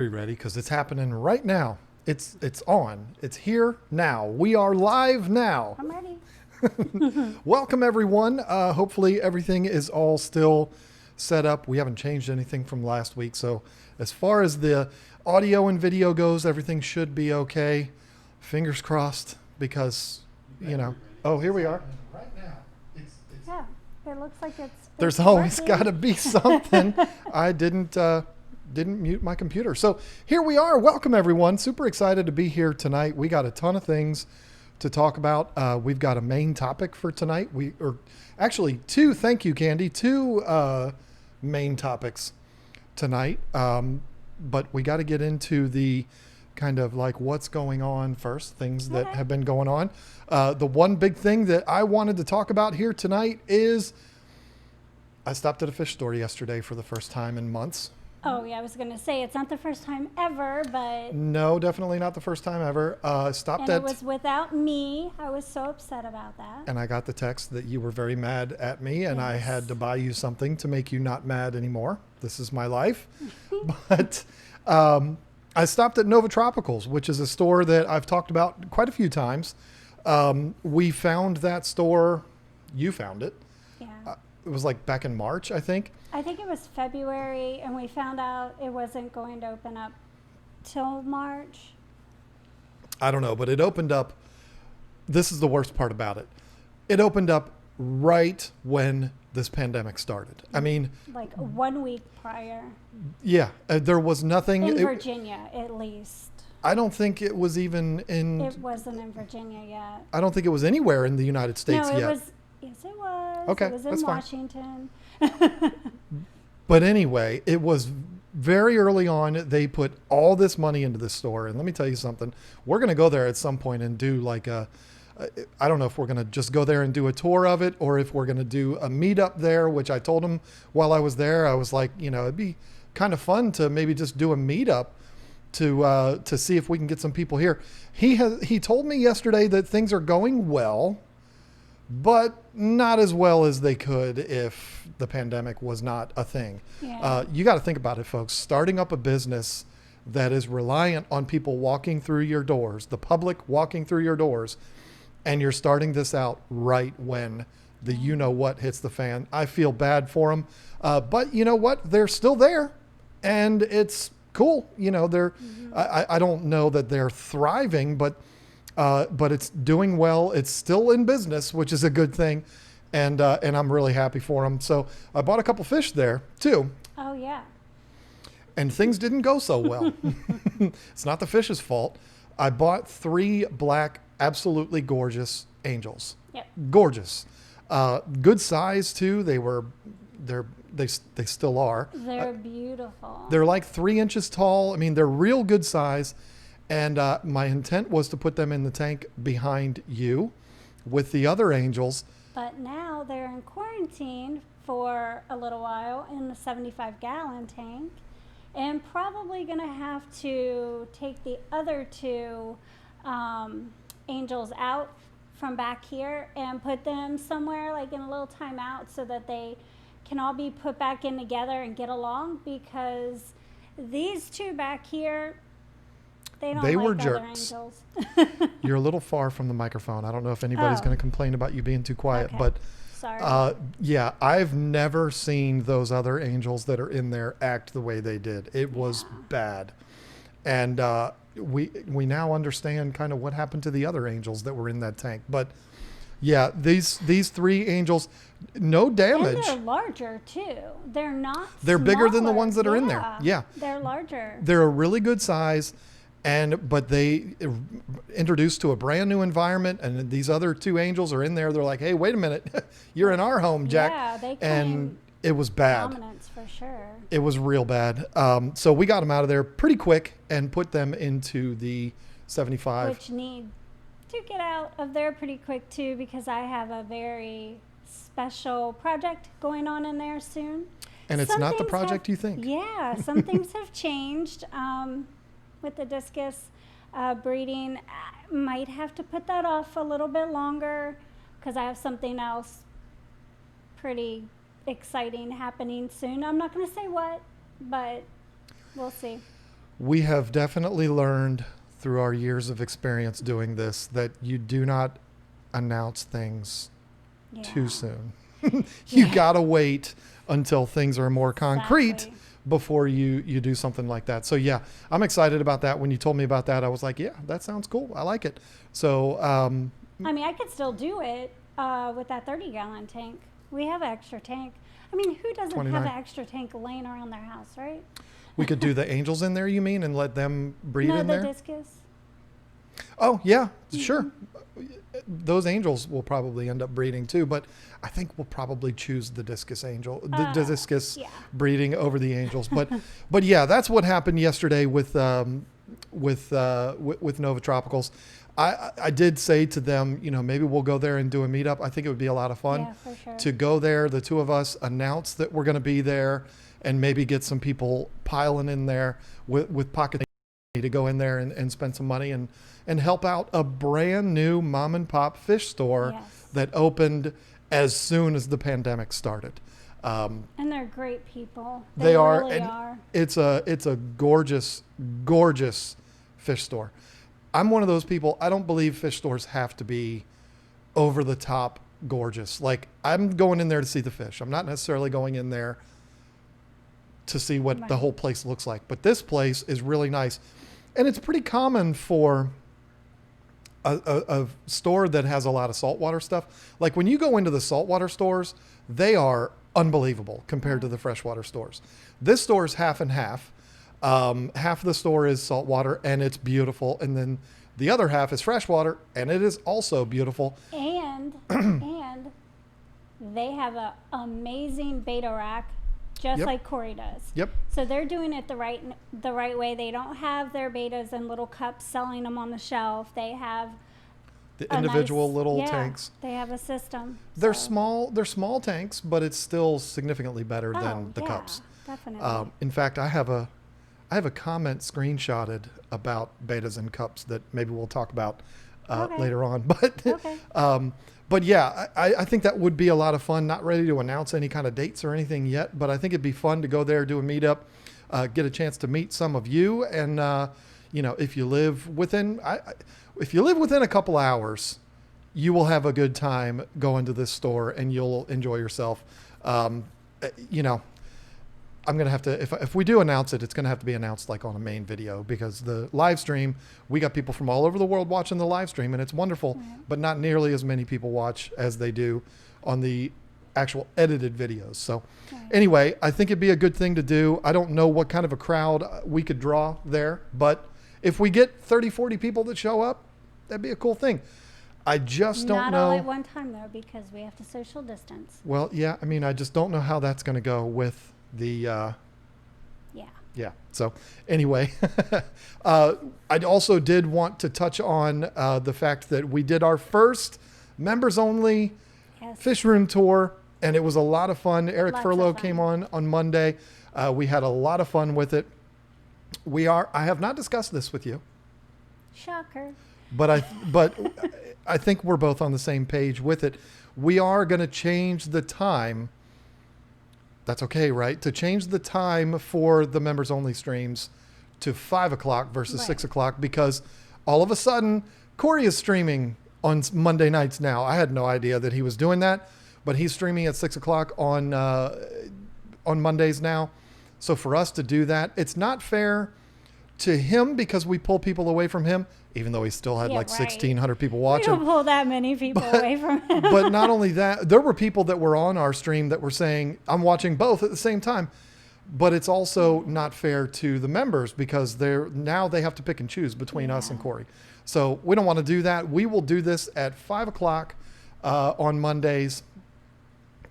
Are you ready? Because it's happening right now. It's on. It's here now. We are live now. I'm ready. Welcome everyone. Hopefully everything is all still set up. We haven't changed anything from last week. So as far as the audio and video goes, everything should be okay. Fingers crossed because, oh, here we are. Right now. Yeah, it looks like it's There's always working. got to be something. I didn't mute my computer. So here we are. Welcome everyone. Super excited to be here tonight. We got a ton of things to talk about. We've got a main topic for tonight. Two, thank you, Candy, two main topics tonight. But we got to get into the kind of like what's going on first, things that have been going on. The one big thing that I wanted to talk about here tonight is I stopped at a fish store yesterday for the first time in months. Oh, yeah, I was going to say it's not the first time ever, but... No, definitely not the first time ever. It was without me. I was so upset about that. And I got the text that you were very mad at me, and I had to buy you something to make you not mad anymore. This is my life. But I stopped at Nova Tropicals, which is a store that I've talked about quite a few times. We found that store. You found it. Yeah. It was like back in March, I think. I think it was February, and we found out it wasn't going to open up till March. I don't know, but it opened up. This is the worst part about it. It opened up right when this pandemic started. I mean, like 1 week prior. Yeah, there was nothing. In Virginia, at least. I don't think it was even in. It wasn't in Virginia yet. I don't think it was anywhere in the United States no, it yet. was. Yes, it was. Okay, it was in that's fine. Washington. But anyway, it was very early on. They put all this money into this store. And let me tell you something. We're going to go there at some point and do like I don't know if we're going to just go there and do a tour of it or if we're going to do a meetup there, which I told him while I was there. I was like, it'd be kind of fun to maybe just do a meetup to see if we can get some people here. He told me yesterday that things are going well, but not as well as they could if the pandemic was not a thing. Yeah. You got to think about it, folks. Starting up a business that is reliant on people walking through your doors, the public walking through your doors, and you're starting this out right when the you-know-what hits the fan. I feel bad for them. But you know what? They're still there, and it's cool. They're. I don't know that they're thriving, but it's doing well. It's still in business, which is a good thing, and I'm really happy for them. So I bought a couple fish there too. Oh yeah. And things didn't go so well. It's not the fish's fault. I bought 3 black, absolutely gorgeous angels. Yep. Gorgeous, good size too. They still are. They're beautiful. They're like 3 inches tall. I mean, they're real good size. And my intent was to put them in the tank behind you with the other angels. But now they're in quarantine for a little while in the 75-gallon tank and probably going to have to take the other 2 angels out from back here and put them somewhere like in a little timeout so that they can all be put back in together and get along, because these 2 back here, they were like jerks. other angels. You're a little far from the microphone. I don't know if anybody's going to complain about you being too quiet, Okay. but Sorry. yeah, I've never seen those other angels that are in there act the way they did. It was bad. And we now understand kind of what happened to the other angels that were in that tank. But yeah, these 3 angels, no damage. And they're larger too. They're not. They're bigger than the smaller. ones that are in there. Yeah. They're larger. They're a really good size, but they introduced to a brand new environment, and these other 2 angels are in there. They're like, hey, wait a minute, you're in our home, Jack. Yeah, they and it was bad. Dominance for sure. It was real bad. So we got them out of there pretty quick and put them into the 75. Which need to get out of there pretty quick too, because I have a very special project going on in there soon. And it's not the project you think. Yeah, some things have changed with the discus breeding. I might have to put that off a little bit longer because I have something else pretty exciting happening soon. I'm not going to say what, but we'll see. We have definitely learned through our years of experience doing this that you do not announce things too soon. You gotta wait until things are more concrete before you do something like that. So yeah, I'm excited about that. When you told me about that, I was like, yeah, that sounds cool. I like it. So I mean, I could still do it with that 30-gallon tank. We have an extra tank. I mean, who doesn't 29. have an extra tank laying around their house, right? We could do the angels in there, you mean, and let them breed in there? No, the discus. Oh, yeah, sure. Those angels will probably end up breeding too, but I think we'll probably choose the discus angel, the discus breeding over the angels. But yeah, that's what happened yesterday with Nova Tropicals. I did say to them, you know, maybe we'll go there and do a meetup. I think it would be a lot of fun to go there. The two of us announce that we're going to be there and maybe get some people piling in there with pocket money to go in there and spend some money and help out a brand new mom and pop fish store that opened as soon as the pandemic started. And they're great people. They really are. It's a gorgeous, gorgeous fish store. I'm one of those people, I don't believe fish stores have to be over the top gorgeous. Like, I'm going in there to see the fish. I'm not necessarily going in there to see what the whole place looks like. But this place is really nice. And it's pretty common for a store that has a lot of saltwater stuff. Like, when you go into the saltwater stores, they are unbelievable compared to the freshwater stores. This store is half and half. Half of the store is saltwater and it's beautiful. And then the other half is freshwater and it is also beautiful. And they have an amazing beta rack, just like Corey does. Yep. So they're doing it the right way. They don't have their betas in little cups selling them on the shelf. They have the individual little tanks. They have a system. They're small. They're small tanks, but it's still significantly better than the cups. Definitely. In fact, I have a comment screenshotted about betas and cups that maybe we'll talk about later on. But yeah, I think that would be a lot of fun. Not ready to announce any kind of dates or anything yet, but I think it'd be fun to go there, do a meetup, get a chance to meet some of you. And, you know, if you live within a couple hours, you will have a good time going to this store and you'll enjoy yourself. You know, I'm going to have to, if we do announce it, it's going to have to be announced like on a main video, because the live stream, we got people from all over the world watching the live stream and it's wonderful, but not nearly as many people watch as they do on the actual edited videos. So anyway, I think it'd be a good thing to do. I don't know what kind of a crowd we could draw there, but if we get 30, 40 people that show up, that'd be a cool thing. I just don't know. Not all at one time though, because we have to social distance. Well, yeah, I mean, I just don't know how that's going to go with the so anyway, I also did want to touch on the fact that we did our first members only fish room tour, and it was a lot of fun. Eric Furlow came on Monday. We had a lot of fun with it. I have not discussed this with you, shocker, but I think we're both on the same page with it. We are going to change the time. That's okay, right? To change the time for the members only streams to 5 o'clock versus 6 o'clock, because all of a sudden Corey is streaming on Monday nights now. I had no idea that he was doing that, but he's streaming at 6 o'clock on Mondays now. So for us to do that, it's not fair to him because we pull people away from him, even though he still had 1,600 people watching. We don't pull that many people away from him. But not only that, there were people that were on our stream that were saying, I'm watching both at the same time. But it's also not fair to the members because they have to pick and choose between us and Corey. So we don't want to do that. We will do this at 5 o'clock on Mondays.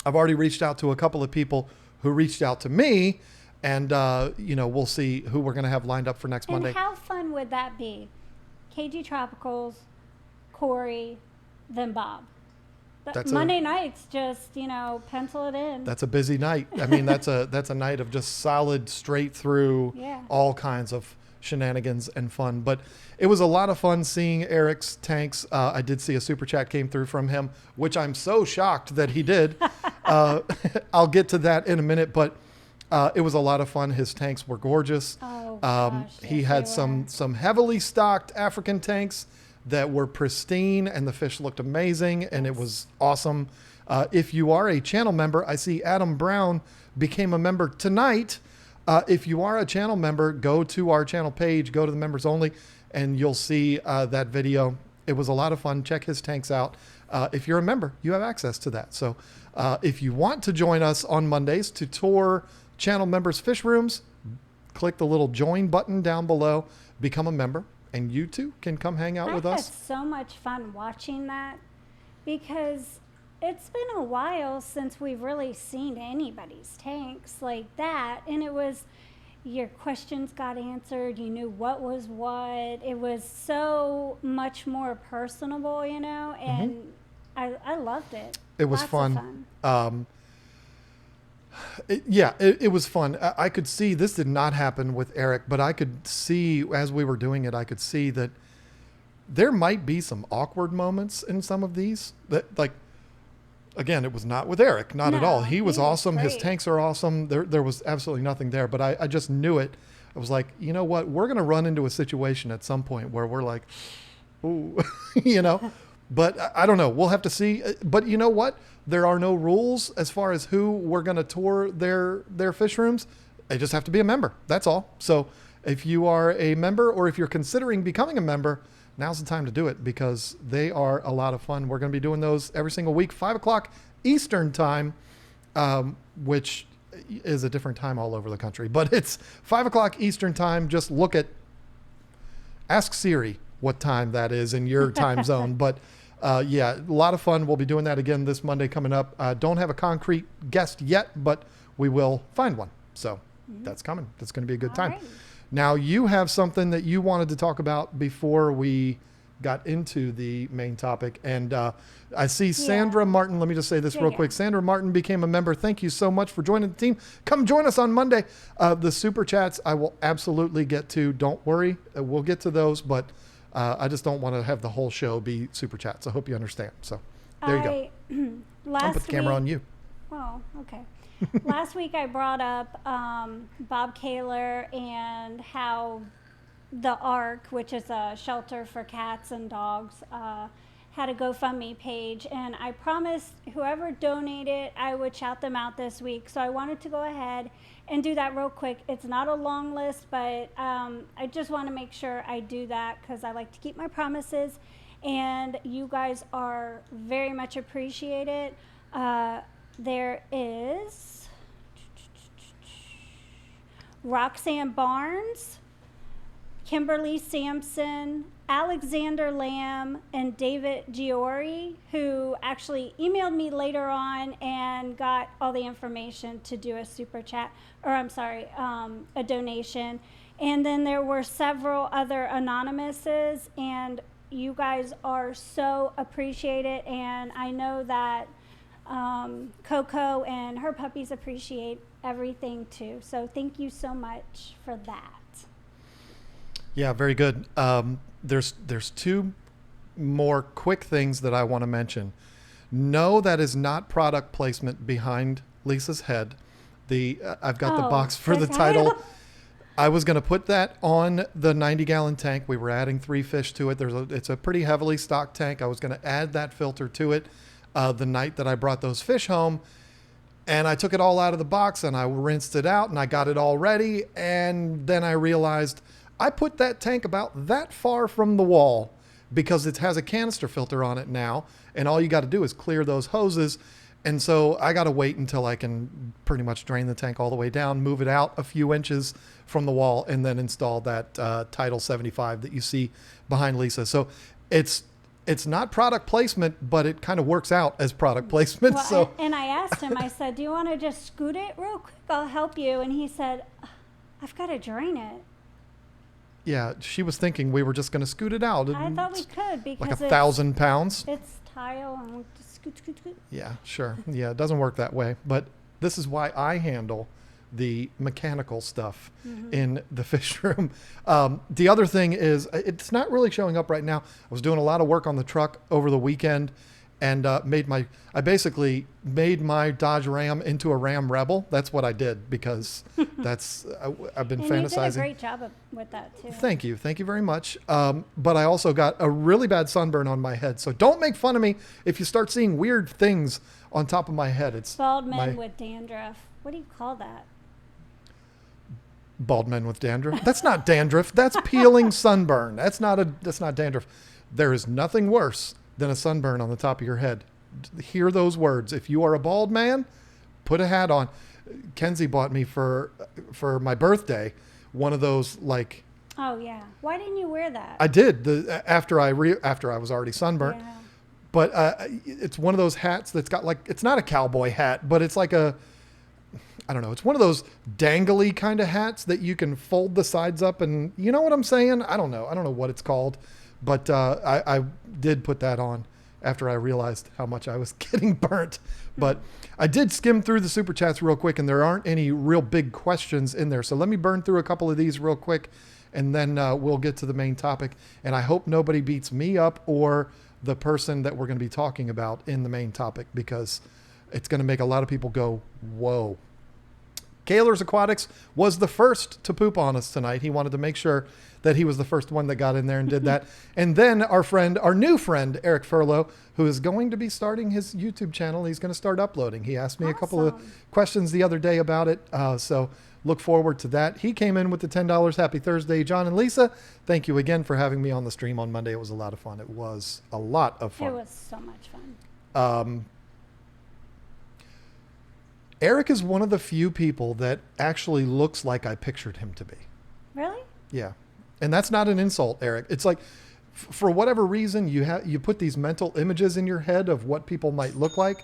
I've already reached out to a couple of people who reached out to me. And, we'll see who we're going to have lined up for next Monday. And how fun would that be? KG Tropicals, Corey, then Bob. Monday nights, just, pencil it in. That's a busy night. I mean, that's a night of just solid, straight through all kinds of shenanigans and fun. But it was a lot of fun seeing Eric's tanks. I did see a super chat came through from him, which I'm so shocked that he did. I'll get to that in a minute, but it was a lot of fun. His tanks were gorgeous. Gosh, He yes, had they some heavily stocked African tanks that were pristine, and the fish looked amazing, and it was awesome. If you are a channel member, I see Adam Brown became a member tonight. If you are a channel member, go to our channel page, go to the members only, and you'll see that video. It was a lot of fun. Check his tanks out. If you're a member, you have access to that. So if you want to join us on Mondays to tour channel members' fish rooms, click the little join button down below, become a member, and you too can come hang out with us. I had so much fun watching that because it's been a while since we've really seen anybody's tanks like that. And it was, your questions got answered. You knew what was what. It was so much more personable, you know, and I loved it. It was Lots fun. of fun. It was fun. I could see this did not happen with Eric, but I could see as we were doing it, I could see that there might be some awkward moments in some of these that, like, again, it was not with Eric, not at all. He was awesome. His tanks are awesome. There was absolutely nothing there, but I just knew it. I was like, you know what? We're going to run into a situation at some point where we're like, ooh, you know, but I don't know. We'll have to see. But you know what? There are no rules as far as who we're going to tour their fish rooms. They just have to be a member. That's all. So if you are a member, or if you're considering becoming a member, now's the time to do it, because they are a lot of fun. We're going to be doing those every single week, 5 o'clock Eastern time, which is a different time all over the country, but it's 5 o'clock Eastern time. Just ask Siri what time that is in your time zone. But yeah, a lot of fun. We'll be doing that again this Monday coming up. Don't have a concrete guest yet, but we will find one. So that's coming. That's going to be a good time. Alright. Now, you have something that you wanted to talk about before we got into the main topic. And I see Sandra Martin. Let me just say this real quick. Sandra Martin became a member. Thank you so much for joining the team. Come join us on Monday. The super chats I will absolutely get to. Don't worry. We'll get to those. But I just don't want to have the whole show be super chats. I hope you understand. So there you go. I'll put the camera on you. Oh, okay. Last week I brought up Bob Kaler and how the Ark, which is a shelter for cats and dogs, had a GoFundMe page, and I promised whoever donated I would shout them out this week. So I wanted to go ahead and do that real quick. It's not a long list, but I just want to make sure I do that because I like to keep my promises, and you guys are very much appreciated. There is Roxanne Barnes, Kimberly Sampson, Alexander Lamb, and David Giori, who actually emailed me later on and got all the information to do a super chat, or I'm sorry, a donation. And then there were several other anonymouses, and you guys are so appreciated, and I know that Coco and her puppies appreciate everything too. So thank you so much for that. Yeah, very good. There's two more quick things that I want to mention. No, that is not product placement behind Lisa's head. I've got the box for the title. I was going to put that on the 90-gallon tank. We were adding 3 fish to it. It's a pretty heavily stocked tank. I was going to add that filter to it the night that I brought those fish home. And I took it all out of the box and I rinsed it out and I got it all ready. And then I realized I put that tank about that far from the wall because it has a canister filter on it now. And all you got to do is clear those hoses. And so I got to wait until I can pretty much drain the tank all the way down, move it out a few inches from the wall, and then install that Title 75 that you see behind Lisa. So it's not product placement, but it kind of works out as product placement. Well, and I asked him, I said, do you want to just scoot it real quick? I'll help you. And he said, I've got to drain it. Yeah, she was thinking we were just going to scoot it out. I thought we could because like 1,000 pounds. It's tile and we'll just scoot. Yeah, sure. Yeah, it doesn't work that way. But this is why I handle the mechanical stuff in the fish room. The other thing is it's not really showing up right now. I was doing a lot of work on the truck over the weekend, and I basically made my Dodge Ram into a Ram Rebel. That's what I did, because I've been and fantasizing. you did a great job with that too. Thank you very much. But I also got a really bad sunburn on my head, so don't make fun of me if you start seeing weird things on top of my head. It's bald men with dandruff. What do you call that? Bald men with dandruff. That's not dandruff. That's peeling sunburn. That's not dandruff. There is nothing worse than a sunburn on the top of your head. Hear those words. If you are a bald man, put a hat on. Kenzie bought me for my birthday one of those, like. Oh yeah. Why didn't you wear that? I did after I was already sunburnt. Yeah. But it's one of those hats that's got, like, it's not a cowboy hat, but it's like I don't know. It's one of those dangly kind of hats that you can fold the sides up, and you know what I'm saying? I don't know what it's called, but I did put that on after I realized how much I was getting burnt. But I did skim through the super chats real quick, and there aren't any real big questions in there. So let me burn through a couple of these real quick, and then we'll get to the main topic. And I hope nobody beats me up or the person that we're going to be talking about in the main topic, because it's going to make a lot of people go, whoa. Kaler's Aquatics was the first to poop on us tonight. He wanted to make sure that he was the first one that got in there and did that. And then our new friend, Eric Furlow, who is going to be starting his YouTube channel. He's going to start uploading. He asked me a couple of questions the other day about it. So look forward to that. He came in with the $10. Happy Thursday, John and Lisa. Thank you again for having me on the stream on Monday. It was a lot of fun. It was a lot of fun. It was so much fun. Eric is one of the few people that actually looks like I pictured him to be. Really? Yeah. And that's not an insult, Eric. It's like, for whatever reason, you put these mental images in your head of what people might look like.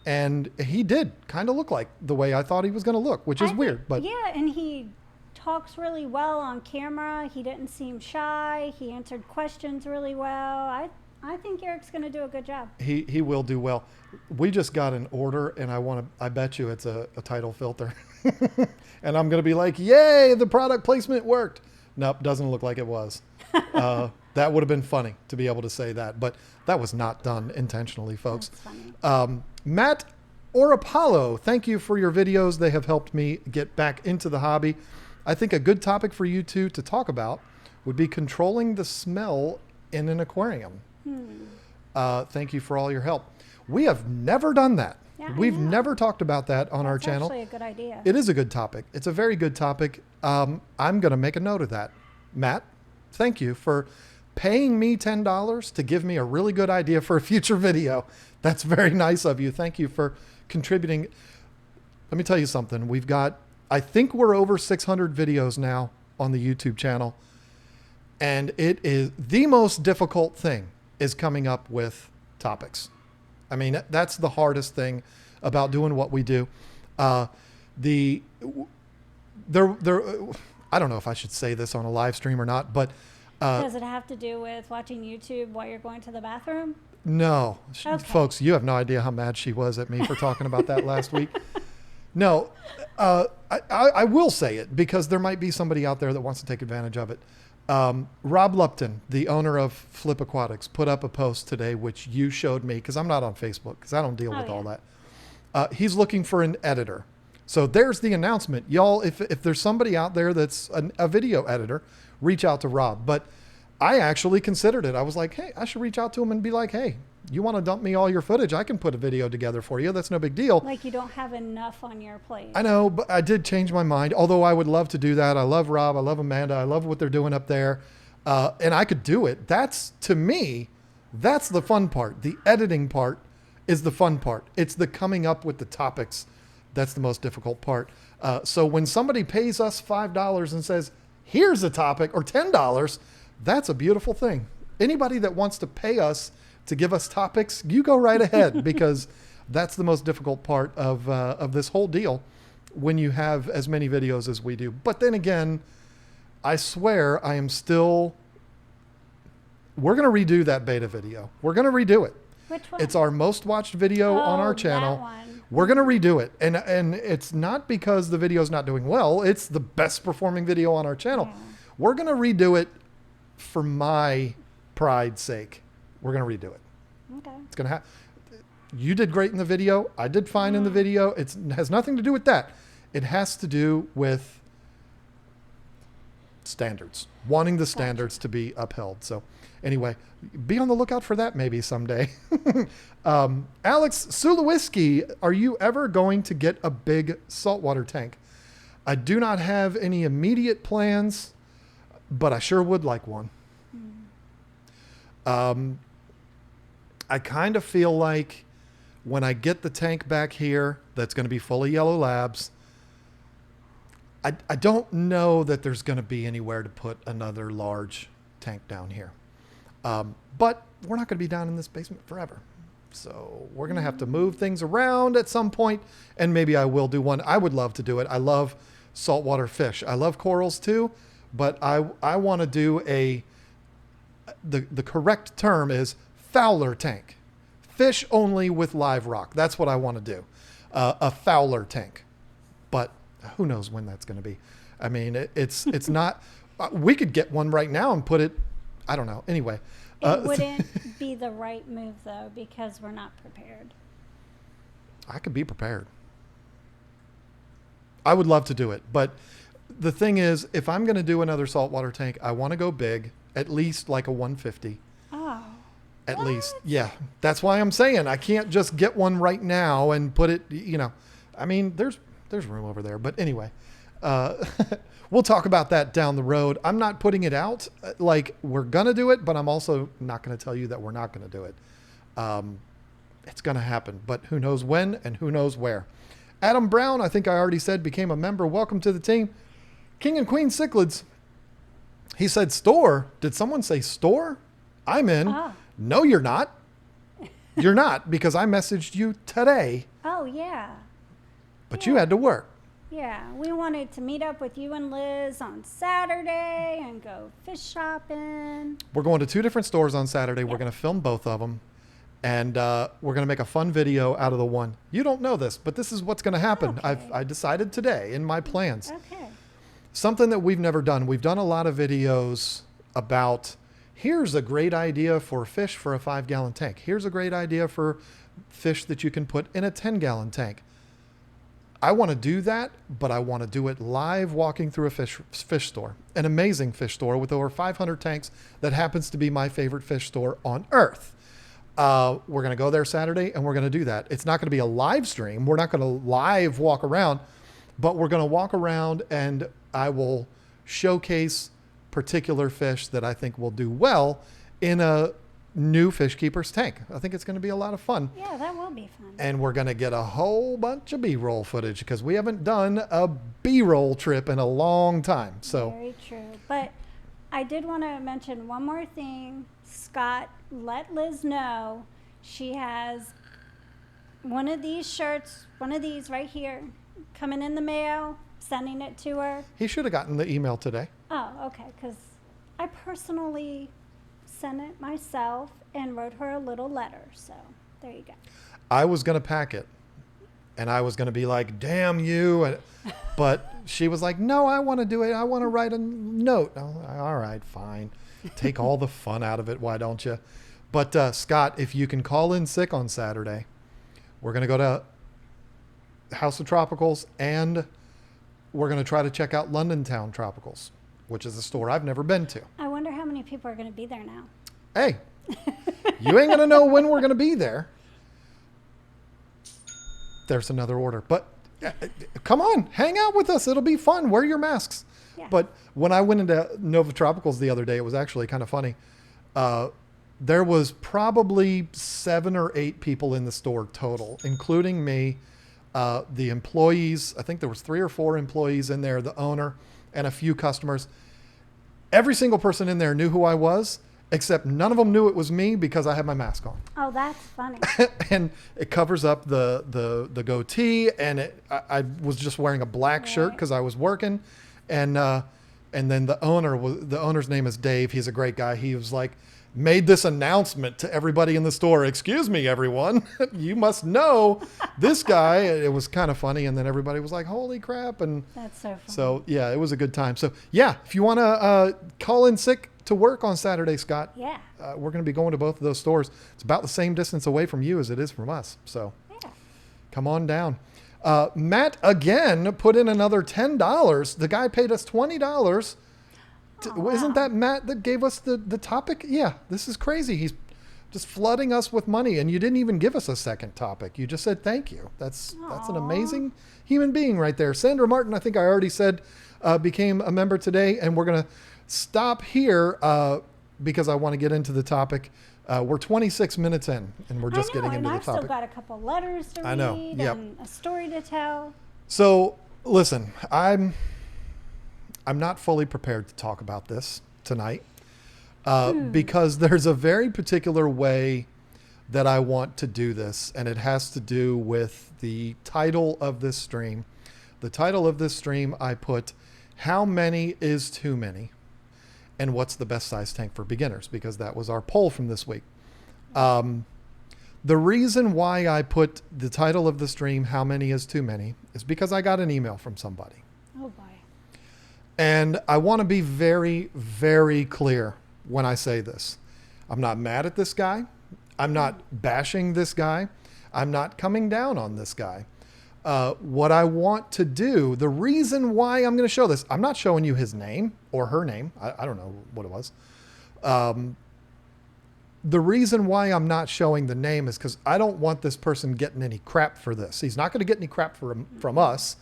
And he did kind of look like the way I thought he was going to look, which is weird. But yeah, and he talks really well on camera. He didn't seem shy. He answered questions really well. I think Eric's going to do a good job. He will do well. We just got an order, and I bet you it's a tidal filter. And I'm going to be like, yay, the product placement worked. Nope, doesn't look like it was. That would have been funny to be able to say that, but that was not done intentionally, folks. That's funny. Matt or Apollo, thank you for your videos. They have helped me get back into the hobby. I think a good topic for you two to talk about would be controlling the smell in an aquarium. Thank you for all your help. We have never done that. Yeah, We've never talked about that on our channel. That's actually a good idea. It is a good topic. It's a very good topic. I'm going to make a note of that. Matt, thank you for paying me $10 to give me a really good idea for a future video. That's very nice of you. Thank you for contributing. Let me tell you something. I think we're over 600 videos now on the YouTube channel. And it is the most difficult thing is coming up with topics. I mean, that's the hardest thing about doing what we do. I don't know if I should say this on a live stream or not, but does it have to do with watching YouTube while you're going to the bathroom? No, Okay. Folks, you have no idea how mad she was at me for talking about that last week. No, I will say it because there might be somebody out there that wants to take advantage of it. Rob Lupton, the owner of Flip Aquatics, put up a post today, which you showed me because I'm not on Facebook because I don't deal with all that. He's looking for an editor. So there's the announcement. Y'all, if there's somebody out there that's a video editor, reach out to Rob. But I actually considered it. I was like, hey, I should reach out to him and be like, hey, you want to dump me all your footage? I can put a video together for you. That's no big deal. Like you don't have enough on your plate. I know, but I did change my mind. Although I would love to do that. I love Rob. I love Amanda. I love what they're doing up there. And I could do it. To me, that's the fun part. The editing part is the fun part. It's the coming up with the topics. That's the most difficult part. So when somebody pays us $5 and says, here's a topic, or $10, that's a beautiful thing. Anybody that wants to pay us to give us topics, you go right ahead because that's the most difficult part of this whole deal when you have as many videos as we do. But then again, I swear we're going to redo that beta video. We're going to redo it. Which one? It's our most watched video on our channel. That one. We're going to redo it. And it's not because the video's not doing well. It's the best performing video on our channel. Yeah. We're going to redo it for my pride's sake. We're going to redo it. Okay. It's going to happen. You did great in the video. I did fine in the video. It has nothing to do with that. It has to do with standards, wanting the standards to be upheld. So anyway, be on the lookout for that maybe someday. Alex Sulewiski, are you ever going to get a big saltwater tank? I do not have any immediate plans, but I sure would like one. I kind of feel like when I get the tank back here, that's going to be full of yellow labs. I don't know that there's going to be anywhere to put another large tank down here. But we're not going to be down in this basement forever. So we're going to have to move things around at some point, and maybe I will do one. I would love to do it. I love saltwater fish. I love corals too, but I want to do the correct term is fowler tank. Fish only with live rock. That's what I want to do. A fowler tank. But who knows when that's going to be. I mean, it's not, we could get one right now and put it, I don't know. Anyway. It wouldn't be the right move though, because we're not prepared. I could be prepared. I would love to do it. But the thing is, if I'm going to do another saltwater tank, I want to go big, at least like a 150. Oh. At least. Yeah. That's why I'm saying I can't just get one right now and put it, I mean, there's room over there. But anyway, we'll talk about that down the road. I'm not putting it out like we're going to do it, but I'm also not going to tell you that we're not going to do it. It's going to happen, but who knows when and who knows where. Adam Brown, I think I already said, became a member. Welcome to the team. King and Queen Cichlids. He said store. Did someone say store? I'm in. No, you're not. You're not, because I messaged you today. Oh, yeah. But you had to work. Yeah, we wanted to meet up with you and Liz on Saturday and go fish shopping. We're going to 2 different stores on Saturday. Yep. We're going to film both of them. And we're going to make a fun video out of the one. You don't know this, but this is what's going to happen. Okay. I decided today in my plans. Okay. Something that we've never done. We've done a lot of videos about, here's a great idea for fish for a 5-gallon tank. Here's a great idea for fish that you can put in a 10-gallon tank. I want to do that, but I want to do it live walking through a fish store, an amazing fish store with over 500 tanks that happens to be my favorite fish store on earth. We're going to go there Saturday and we're going to do that. It's not going to be a live stream. We're not going to live walk around, but we're going to walk around and I will showcase particular fish that I think will do well in a new fish keeper's tank. I think it's going to be a lot of fun. Yeah, that will be fun. And we're going to get a whole bunch of B-roll footage because we haven't done a B-roll trip in a long time. So very true. But I did want to mention one more thing. Scott, let Liz know she has one of these shirts, one of these right here, coming in the mail, sending it to her. He should have gotten the email today. Oh, okay, because I personally sent it myself and wrote her a little letter. So there you go. I was going to pack it and I was going to be like, damn you. But she was like, no, I want to do it. I want to write a note. All right, fine. Take all the fun out of it. Why don't you? But Scott, if you can call in sick on Saturday, we're going to go to House of Tropicals and we're going to try to check out London Town Tropicals, which is a store I've never been to. I wonder how many people are going to be there now. Hey, you ain't going to know when we're going to be there. There's another order. But come on, hang out with us. It'll be fun. Wear your masks. Yeah. But when I went into Nova Tropicals the other day, it was actually kind of funny. There was probably 7 or 8 people in the store total, including me, the employees. I think there was 3 or 4 employees in there, the owner, and a few customers. Every single person in there knew who I was, except none of them knew it was me because I had my mask on. Oh, that's funny. And it covers up the goatee, and I was just wearing a black shirt because I was working. And And then the owner's name is Dave. He's a great guy. He was like, made this announcement to everybody in the store. Excuse me, everyone. You must know this guy. It was kind of funny. And then everybody was like, holy crap. And That's so funny. so, yeah, it was a good time. So, yeah, if you want to call in sick to work on Saturday, Scott, Yeah. we're going to be going to both of those stores. It's about the same distance away from you as it is from us. So Yeah. come on down. Matt, again, put in another $10. The guy paid us $20. Oh, Isn't wow. that Matt that gave us the topic? Yeah, this is crazy. He's just flooding us with money, and you didn't even give us a second topic. You just said thank you. That's an Aw. amazing human being right there. Sandra Martin, I think I already said, became a member today, and we're going to stop here because I want to get into the topic. We're 26 minutes in, and we're just getting into the I've topic. still got a couple letters to I know, read yep. and a story to tell. So, listen, I'm not fully prepared to talk about this tonight because there's a very particular way that I want to do this, and it has to do with the title of this stream. The title of this stream, I put, How Many is Too Many? And what's the best size tank for beginners? Because that was our poll from this week. The reason why I put the title of the stream, How Many is Too Many, is because I got an email from somebody. Oh boy. And I want to be very, very clear when I say this. I'm not mad at this guy. I'm not bashing this guy. I'm not coming down on this guy. What I want to do, the reason why I'm going to show this, I'm not showing you his name or her name. I don't know what it was. The reason why I'm not showing the name is because I don't want this person getting any crap for this. He's not going to get any crap from us.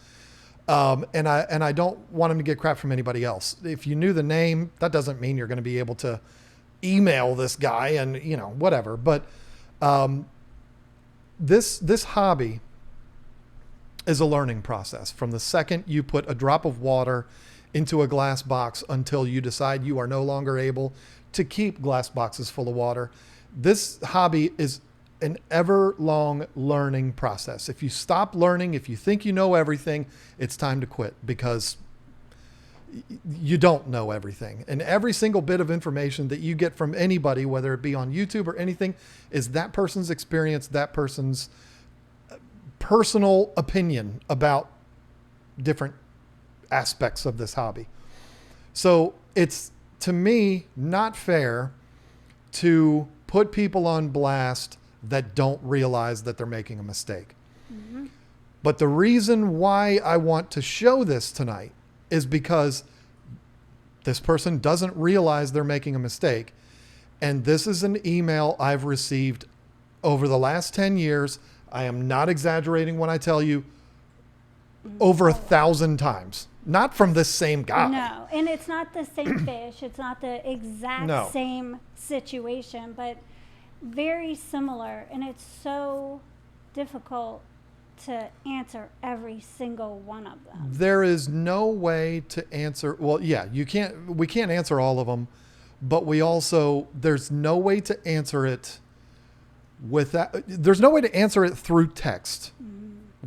And I don't want him to get crap from anybody else. If you knew the name, that doesn't mean you're going to be able to email this guy and, whatever. But this hobby is a learning process. From the second you put a drop of water into a glass box until you decide you are no longer able to keep glass boxes full of water, this hobby is an ever-long learning process. If you stop learning, if you think you know everything, it's time to quit because you don't know everything. And every single bit of information that you get from anybody, whether it be on YouTube or anything, is that person's experience, that person's personal opinion about different aspects of this hobby. So it's, to me, not fair to put people on blast that don't realize that they're making a mistake. Mm-hmm. But the reason why I want to show this tonight is because this person doesn't realize they're making a mistake. And this is an email I've received over the last 10 years. I am not exaggerating when I tell you over 1,000 times. Not from this same guy. No, and it's not the same fish. It's not the exact same situation, but very similar. And it's so difficult to answer every single one of them. There is no way to answer. Well, yeah, we can't answer all of them, but there's no way to answer it there's no way to answer it through text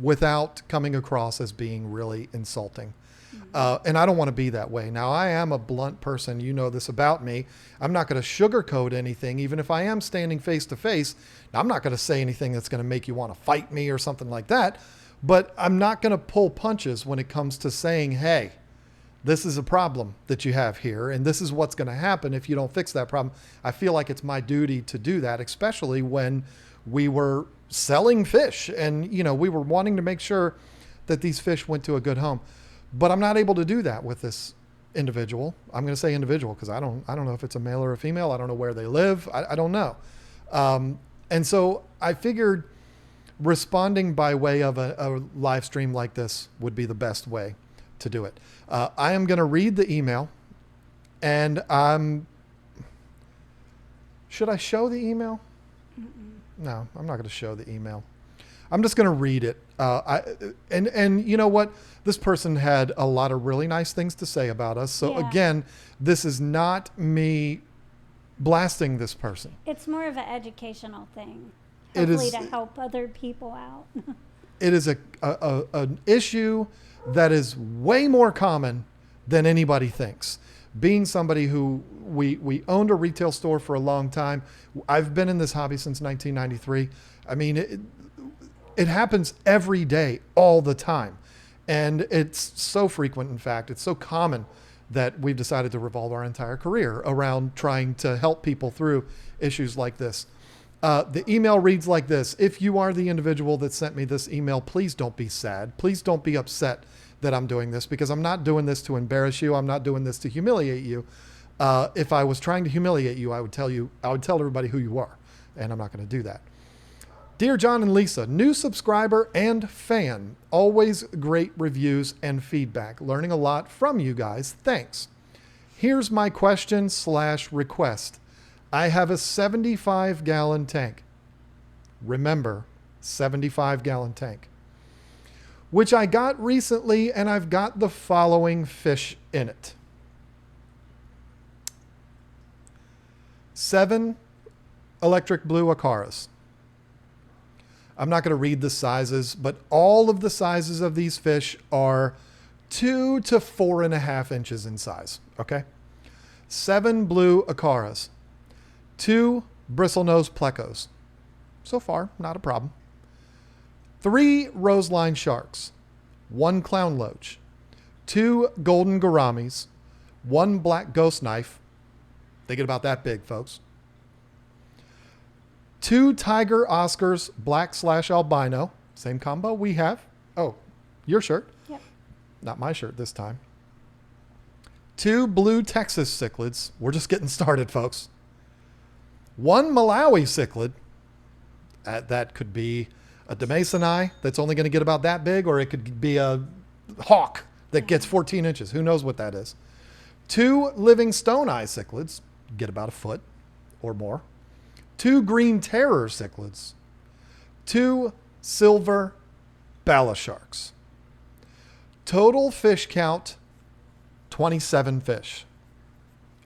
without coming across as being really insulting. And I don't want to be that way. Now, I am a blunt person. You know this about me. I'm not going to sugarcoat anything, even if I am standing face to face. Now, I'm not going to say anything that's going to make you want to fight me or something like that. But I'm not going to pull punches when it comes to saying, hey, this is a problem that you have here, and this is what's going to happen if you don't fix that problem. I feel like it's my duty to do that, especially when we were selling fish and, we were wanting to make sure that these fish went to a good home. But I'm not able to do that with this individual. I'm going to say individual because I don't know if it's a male or a female. I don't know where they live. I don't know. And so I figured responding by way of a live stream like this would be the best way to do it. I am going to read the email, and should I show the email? No, I'm not going to show the email. I'm just going to read it. And you know what? This person had a lot of really nice things to say about us. So again, this is not me blasting this person. It's more of an educational thing. It Hopefully is, to help other people out. It is an issue that is way more common than anybody thinks. Being somebody who we owned a retail store for a long time. I've been in this hobby since 1993. I mean, it happens every day, all the time. And it's so frequent, in fact, it's so common that we've decided to revolve our entire career around trying to help people through issues like this. The email reads like this. If you are the individual that sent me this email, please don't be sad. Please don't be upset that I'm doing this, because I'm not doing this to embarrass you. I'm not doing this to humiliate you. If I was trying to humiliate you, I would tell everybody who you are, and I'm not going to do that. Dear John and Lisa, new subscriber and fan, always great reviews and feedback. Learning a lot from you guys. Thanks. Here's my question/request. I have a 75-gallon tank. Remember, 75-gallon tank, which I got recently, and I've got the following fish in it. 7 electric blue Aquariums. I'm not going to read the sizes, but all of the sizes of these fish are 2 to 4.5 inches in size. Okay. 7 blue Aquariums, 2 Bristlenose Plecos. So far, not a problem. 3 roseline sharks, 1 clown loach, 2 golden gouramis, 1 black ghost knife. They get about that big, folks. 2 tiger Oscars, black/albino. Same combo we have. Oh, your shirt. Yep. Not my shirt this time. 2 blue Texas cichlids. We're just getting started, folks. 1 Malawi cichlid. That could be a Demasoni that's only going to get about that big, or it could be a hawk that gets 14 inches. Who knows what that is? 2 living stone eye cichlids, get about a foot or more. 2 green terror cichlids. 2 silver bala sharks. Total fish count, 27 fish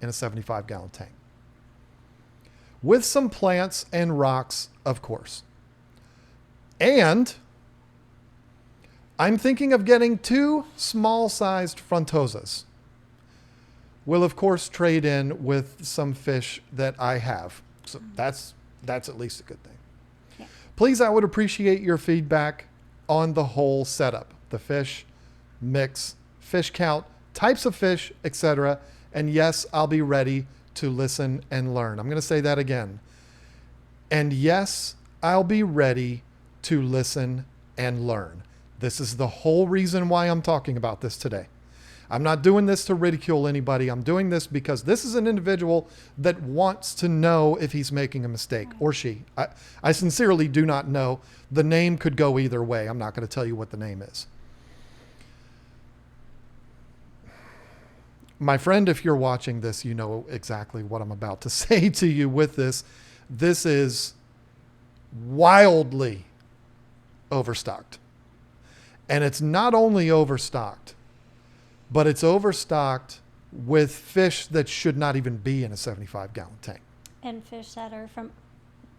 in a 75-gallon tank. With some plants and rocks, of course. And I'm thinking of getting 2 small-sized frontosas. We'll, of course, trade in with some fish that I have. So that's at least a good thing. Yeah. Please, I would appreciate your feedback on the whole setup. The fish, mix, fish count, types of fish, etc. And yes, I'll be ready to listen and learn. I'm going to say that again. And yes, I'll be ready to listen and learn. This is the whole reason why I'm talking about this today. I'm not doing this to ridicule anybody. I'm doing this because this is an individual that wants to know if he's making a mistake, or she. I sincerely do not know. The name could go either way. I'm not going to tell you what the name is. My friend, if you're watching this, you know exactly what I'm about to say to you with this. This is wildly overstocked. And it's not only overstocked, but it's overstocked with fish that should not even be in a 75-gallon tank. And fish that are from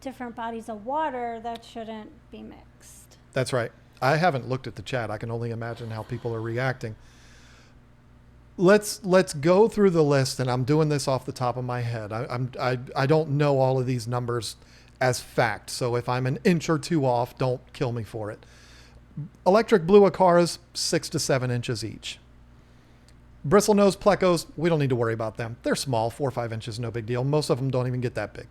different bodies of water that shouldn't be mixed. That's right. I haven't looked at the chat. I can only imagine how people are reacting. Let's go through the list, and I'm doing this off the top of my head. I don't know all of these numbers as fact, so if I'm an inch or two off, don't kill me for it. Electric blue Aquariums, 6 to 7 inches each. Bristlenose Plecos, we don't need to worry about them. They're small, 4 or 5 inches, no big deal. Most of them don't even get that big.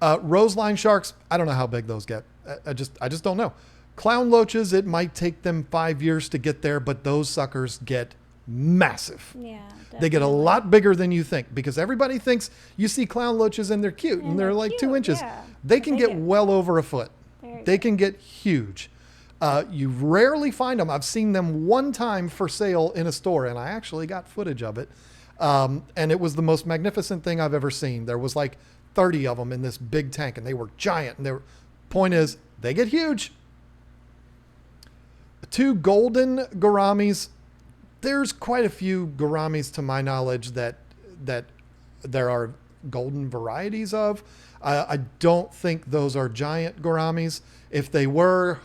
Roseline sharks, I don't know how big those get. I just don't know. Clown loaches, it might take them 5 years to get there, but those suckers get massive. Yeah, definitely. They get a lot bigger than you think, because everybody thinks you see clown loaches and they're cute and they're like cute, 2 inches. Yeah. They can get well over a foot. They can get huge. You rarely find them. I've seen them one time for sale in a store, and I actually got footage of it. And it was the most magnificent thing I've ever seen. There was like 30 of them in this big tank, and they were giant. And point is, they get huge. 2 golden gouramis. There's quite a few gouramis, to my knowledge, that there are golden varieties of. I don't think those are giant gouramis. If they were,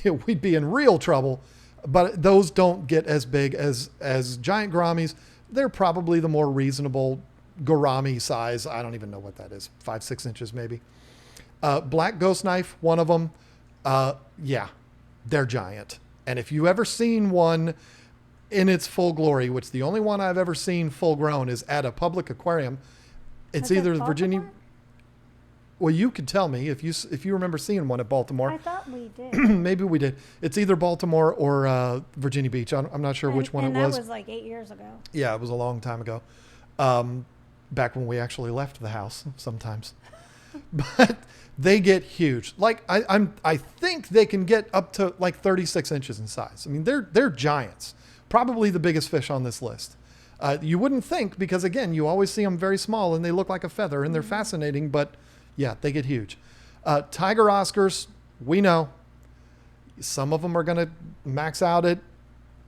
we'd be in real trouble. But those don't get as big as giant gouramis. They're probably the more reasonable gourami size. I don't even know what that is. 5-6 inches maybe. Black ghost knife, one of them. Yeah, they're giant. And if you've ever seen one in its full glory, which the only one I've ever seen full grown is at a public aquarium. It's Was it either the Virginia. Baltimore? Well, you could tell me if you remember seeing one at Baltimore. I thought we did. Maybe we did. It's either Baltimore or Virginia Beach. I'm not sure which one it was. And that was like 8 years ago. Yeah, it was a long time ago. Back when we actually left the house sometimes. But they get huge. Like I think they can get up to like 36 inches in size. I mean, they're giants. Probably the biggest fish on this list. You wouldn't think because again, you always see them very small and they look like a feather and they're fascinating, but yeah, they get huge. Tiger Oscars, we know some of them are going to max out at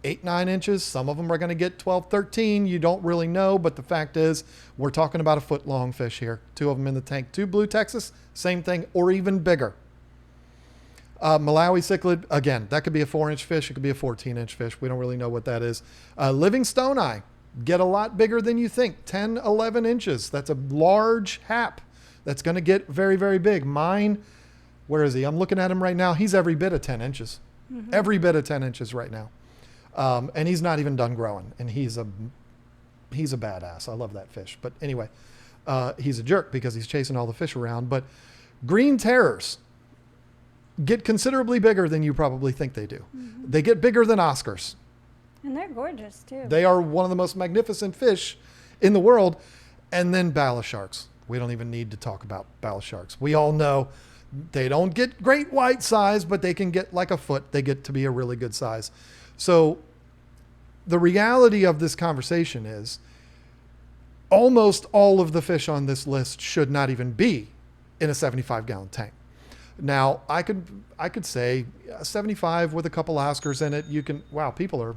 8-9 inches. Some of them are going to get 12-13. You don't really know, but the fact is we're talking about a foot long fish here. 2 of them in the tank. 2 blue Texas, same thing, or even bigger. Malawi cichlid, again, that could be a 4-inch fish. It could be a 14-inch fish. We don't really know what that is. Living stone eye, get a lot bigger than you think. 10-11 inches. That's a large hap. That's going to get very, very big. Mine, where is he? I'm looking at him right now. He's every bit of 10 inches. Mm-hmm. Every bit of 10 inches right now. And he's not even done growing. And he's a badass. I love that fish. But anyway, he's a jerk because he's chasing all the fish around. But green terrors get considerably bigger than you probably think they do. Mm-hmm. They get bigger than Oscars. And they're gorgeous too. They are one of the most magnificent fish in the world. And then ballast sharks. We don't even need to talk about ballast sharks. We all know they don't get great white size, but they can get like a foot. They get to be a really good size. So the reality of this conversation is almost all of the fish on this list should not even be in a 75-gallon tank. Now, I could say 75 with a couple Oscars in it. You can, wow, people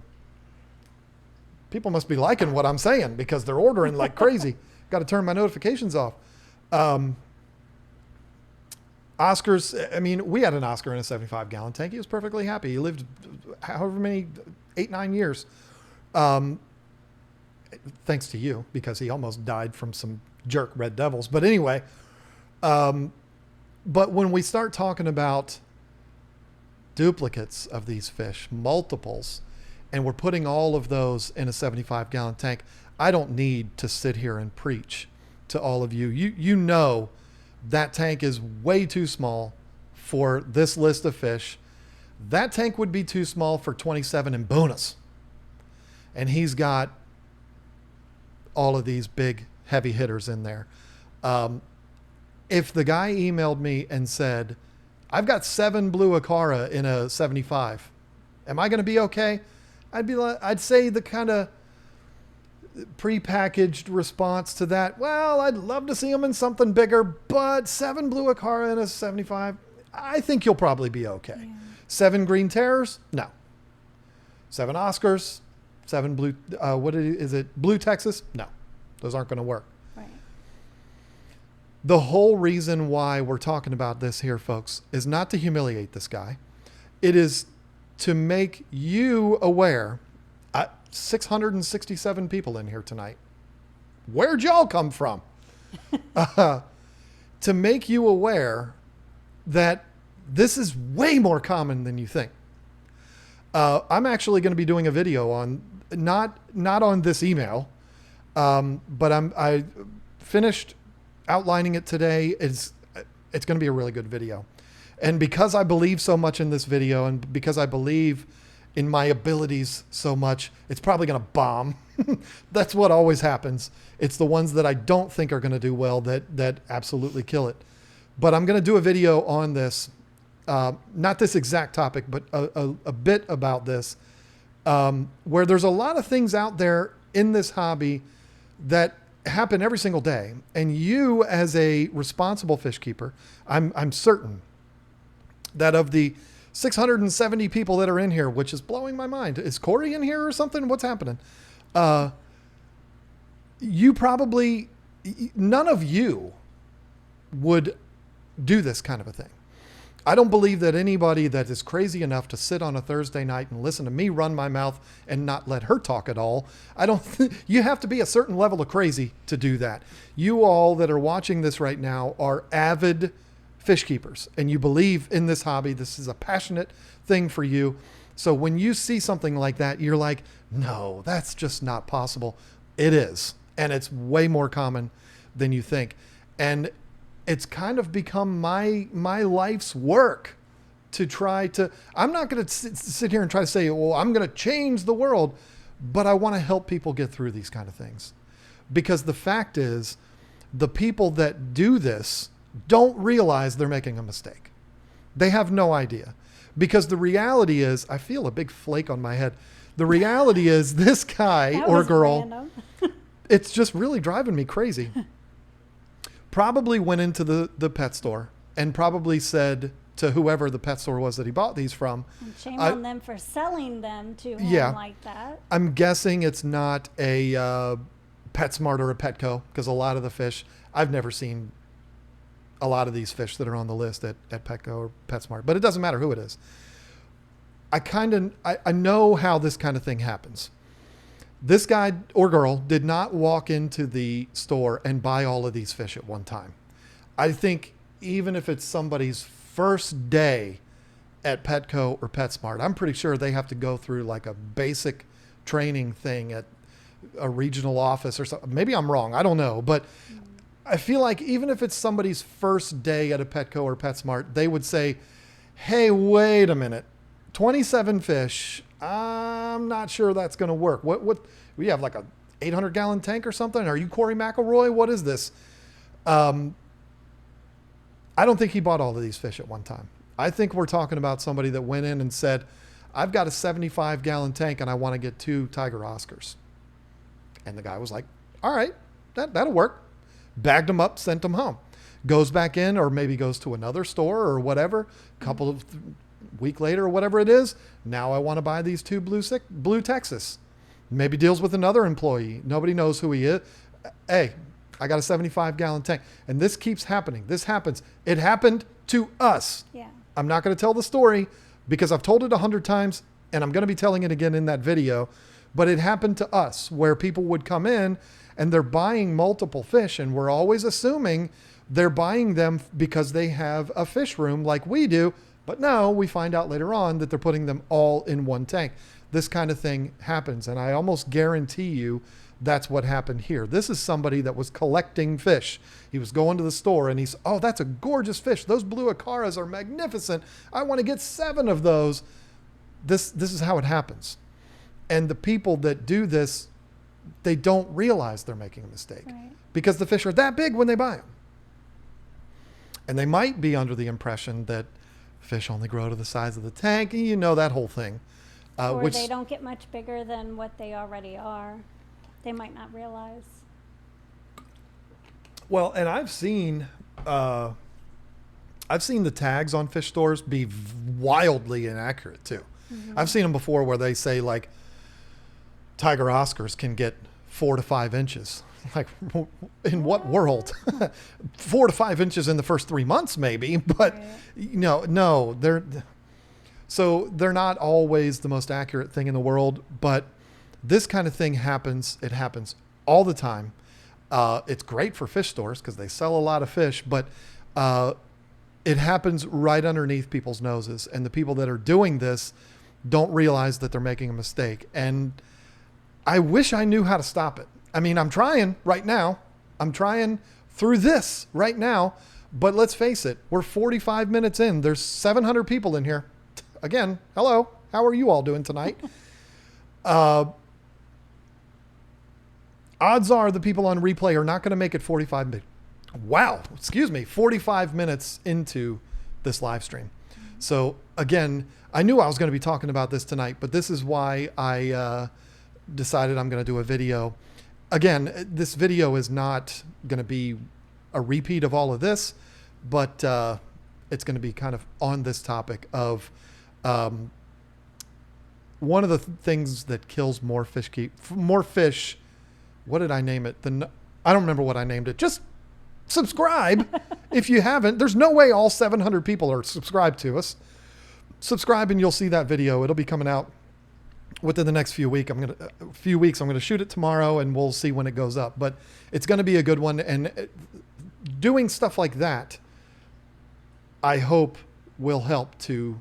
must be liking what I'm saying because they're ordering like crazy. Got to turn my notifications off. Oscars, I mean, we had an Oscar in a 75-gallon tank. He was perfectly happy. He lived however many, 8-9 years. Thanks to you, because he almost died from some jerk red devils. But anyway, but when we start talking about duplicates of these fish, multiples, and we're putting all of those in a 75-gallon tank, I don't need to sit here and preach to all of you. You know that tank is way too small for this list of fish. That tank would be too small for 27 and bonus. And he's got all of these big heavy hitters in there. If the guy emailed me and said, I've got 7 blue Acara in a 75, am I going to be okay? I'd say the kind of prepackaged response to that, well, I'd love to see him in something bigger, but 7 blue Acara in a 75, I think you'll probably be okay. Yeah. 7 green terrors? No. 7 Oscars? 7 blue, blue Texas? No. Those aren't going to work. Right. The whole reason why we're talking about this here, folks, is not to humiliate this guy. It is to make you aware. 667 people in here tonight. Where'd y'all come from? To make you aware that this is way more common than you think. I'm actually going to be doing a video on, not on this email, but I finished outlining it today. It's going to be a really good video. And because I believe so much in this video, and because I believe in my abilities so much, it's probably going to bomb. That's what always happens. It's the ones that I don't think are going to do well that absolutely kill it. But I'm going to do a video on this, not this exact topic, but a bit about this, where there's a lot of things out there in this hobby that happen every single day. And you, as a responsible fish keeper, I'm certain that of the 670 people that are in here, which is blowing my mind. Is Corey in here or something? What's happening? You probably, none of you would do this kind of a thing. I don't believe that anybody that is crazy enough to sit on a Thursday night and listen to me run my mouth and not let her talk at all. You have to be a certain level of crazy to do that. You all that are watching this right now are avid fish keepers, and you believe in this hobby. This is a passionate thing for you. So when you see something like that, you're like, no, that's just not possible. It is. And it's way more common than you think. And it's kind of become my life's work to try to, I'm not going to sit here and try to say, well, I'm going to change the world, but I want to help people get through these kind of things. Because the fact is, the people that do this don't realize they're making a mistake. They have no idea. Because the reality is, I feel a big flake on my head. The reality is this guy or girl, it's just really driving me crazy. Probably went into the pet store and probably said to whoever the pet store was that he bought these from. And shame on them for selling them to him like that. I'm guessing it's not a PetSmart or a Petco, because a lot of the fish, I've never seen a lot of these fish that are on the list at Petco or PetSmart, but it doesn't matter who it is. I know how this kind of thing happens. This guy or girl did not walk into the store and buy all of these fish at one time. I think even if it's somebody's first day at Petco or PetSmart, I'm pretty sure they have to go through like a basic training thing at a regional office or something. Maybe I'm wrong. I don't know. But I feel like even if it's somebody's first day at a Petco or PetSmart, they would say, hey, wait a minute, 27 fish. I'm not sure that's going to work. What, we have like a 800-gallon tank or something? Are you Corey McElroy? What is this? I don't think he bought all of these fish at one time. I think we're talking about somebody that went in and said, I've got a 75-gallon tank and I want to get 2 tiger Oscars. And the guy was like, all right, that'll work. Bagged them up, sent them home. Goes back in, or maybe goes to another store or whatever, couple of week later or whatever it is. Now I want to buy these 2 blue Texas. Maybe deals with another employee. Nobody knows who he is. Hey, I got a 75-gallon tank. And this keeps happening. This happens. It happened to us. Yeah. I'm not going to tell the story because I've told it 100 times and I'm going to be telling it again in that video. But it happened to us where people would come in and they're buying multiple fish, and we're always assuming they're buying them because they have a fish room like we do. But no, we find out later on that they're putting them all in one tank. This kind of thing happens, and I almost guarantee you that's what happened here. This is somebody that was collecting fish. He was going to the store and he's, oh, that's a gorgeous fish. Those blue acaras are magnificent. I want to get 7 of those. This is how it happens. And the people that do this, they don't realize they're making a mistake, right? Because the fish are that big when they buy them. And they might be under the impression that fish only grow to the size of the tank. You know, that whole thing. Or they don't get much bigger than what they already are. They might not realize. Well, and I've seen the tags on fish stores be wildly inaccurate too. Mm-hmm. I've seen them before where they say like tiger Oscars can get 4 to 5 inches. Like, in what world? 4 to 5 inches in the first 3 months, maybe, but right. No, they're not always the most accurate thing in the world, but this kind of thing happens. It happens all the time. It's great for fish stores because they sell a lot of fish, but it happens right underneath people's noses. And the people that are doing this don't realize that they're making a mistake. And I wish I knew how to stop it. I mean, I'm trying right now. I'm trying through this right now. But let's face it, we're 45 minutes in. There's 700 people in here. Again, hello. How are you all doing tonight? Odds are the people on replay are not going to make it 45 minutes. Wow. 45 minutes into this live stream. So again, I knew I was going to be talking about this tonight, but this is why I decided I'm going to do a video. Again, this video is not going to be a repeat of all of this, but it's going to be kind of on this topic of one of the things that kills more fish. What did I name it? I don't remember what I named it. Just subscribe if you haven't. There's no way all 700 people are subscribed to us. Subscribe and you'll see that video. It'll be coming out within the next few weeks. I'm going to shoot it tomorrow and we'll see when it goes up, but it's going to be a good one. And doing stuff like that, I hope will help to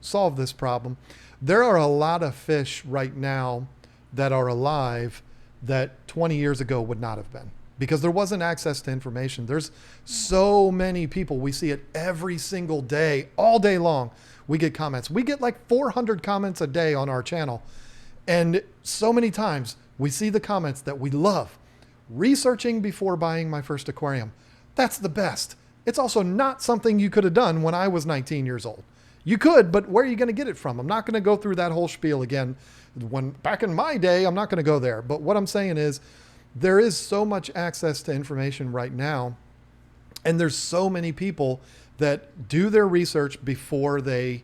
solve this problem. There are a lot of fish right now that are alive that 20 years ago would not have been, because there wasn't access to information. There's so many people. We see it every single day, all day long. We get comments. We get like 400 comments a day on our channel. And so many times we see the comments that we love. Researching before buying my first aquarium. That's the best. It's also not something you could have done when I was 19 years old. You could, but where are you going to get it from? I'm not going to go through that whole spiel again. When back in my day, I'm not going to go there. But what I'm saying is there is so much access to information right now. And there's so many people that do their research before they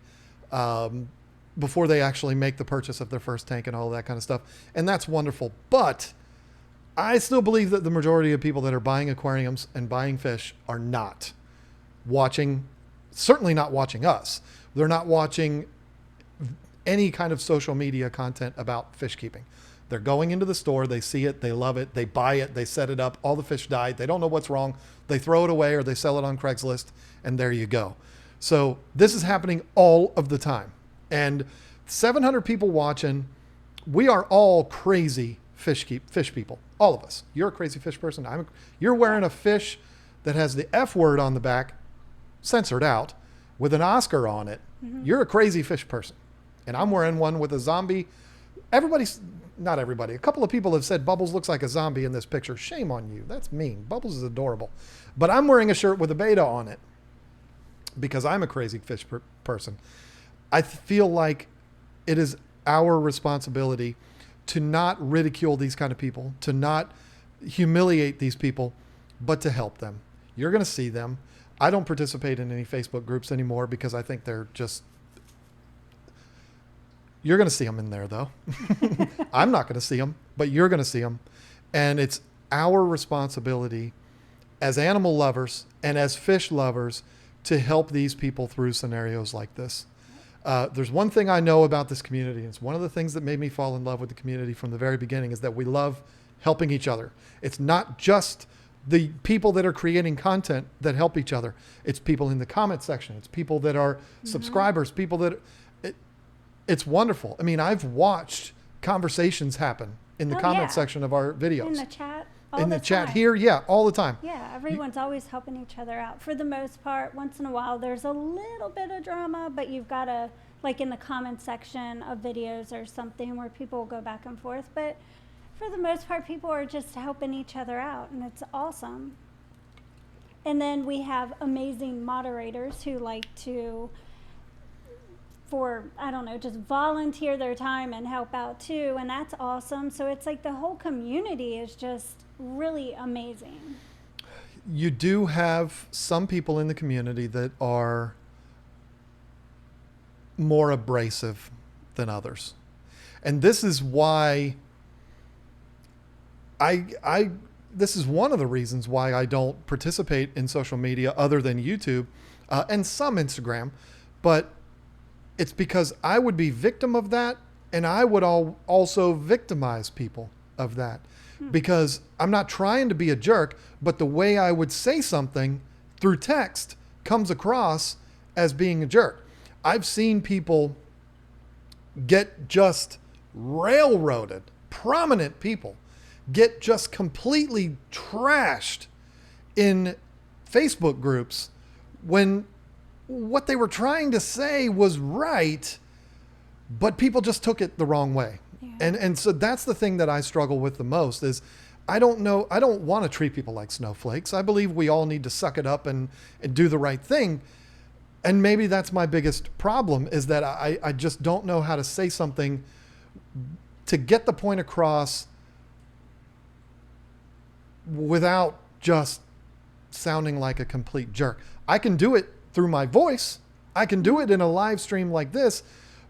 actually make the purchase of their first tank and all that kind of stuff. And that's wonderful. But I still believe that the majority of people that are buying aquariums and buying fish are not watching, certainly not watching us. They're not watching any kind of social media content about fish keeping. They're going into the store, they see it, they love it, they buy it, they set it up, all the fish died, they don't know what's wrong, they throw it away or they sell it on Craigslist, and there you go. So this is happening all of the time. And 700 people watching, we are all crazy fish people, all of us. You're a crazy fish person. You're wearing a fish that has the F word on the back, censored out, with an Oscar on it. Mm-hmm. You're a crazy fish person. And I'm wearing one with a zombie. Not everybody. A couple of people have said Bubbles looks like a zombie in this picture. Shame on you. That's mean. Bubbles is adorable. But I'm wearing a shirt with a beta on it because I'm a crazy fish person. I feel like it is our responsibility to not ridicule these kind of people, to not humiliate these people, but to help them. You're going to see them. I don't participate in any Facebook groups anymore because I think they're just... You're going to see them in there, though. I'm not going to see them, but you're going to see them. And it's our responsibility as animal lovers and as fish lovers to help these people through scenarios like this. There's one thing I know about this community. And it's one of the things that made me fall in love with the community from the very beginning is that we love helping each other. It's not just the people that are creating content that help each other. It's people in the comment section. It's people that are subscribers, people that... It's wonderful. I mean, I've watched conversations happen in the comment section of our videos. In the chat. In the chat here, yeah, all the time. Yeah, everyone's always helping each other out. For the most part, once in a while, there's a little bit of drama, but you've got to, like in the comment section of videos or something where people will go back and forth. But for the most part, people are just helping each other out, and it's awesome. And then we have amazing moderators who like to... just volunteer their time and help out too. And that's awesome. So it's like the whole community is just really amazing. You do have some people in the community that are more abrasive than others. And this is why this is one of the reasons why I don't participate in social media other than YouTube and some Instagram, but it's because I would be victim of that, and I would also victimize people of that. Because I'm not trying to be a jerk, but the way I would say something through text comes across as being a jerk. I've seen people get just railroaded, prominent people get just completely trashed in Facebook groups when what they were trying to say was right, but people just took it the wrong way. Yeah. And so that's the thing that I struggle with the most is I don't want to treat people like snowflakes. I believe we all need to suck it up and do the right thing. And maybe that's my biggest problem is that I just don't know how to say something to get the point across without just sounding like a complete jerk. I can do it through my voice. I can do it in a live stream like this,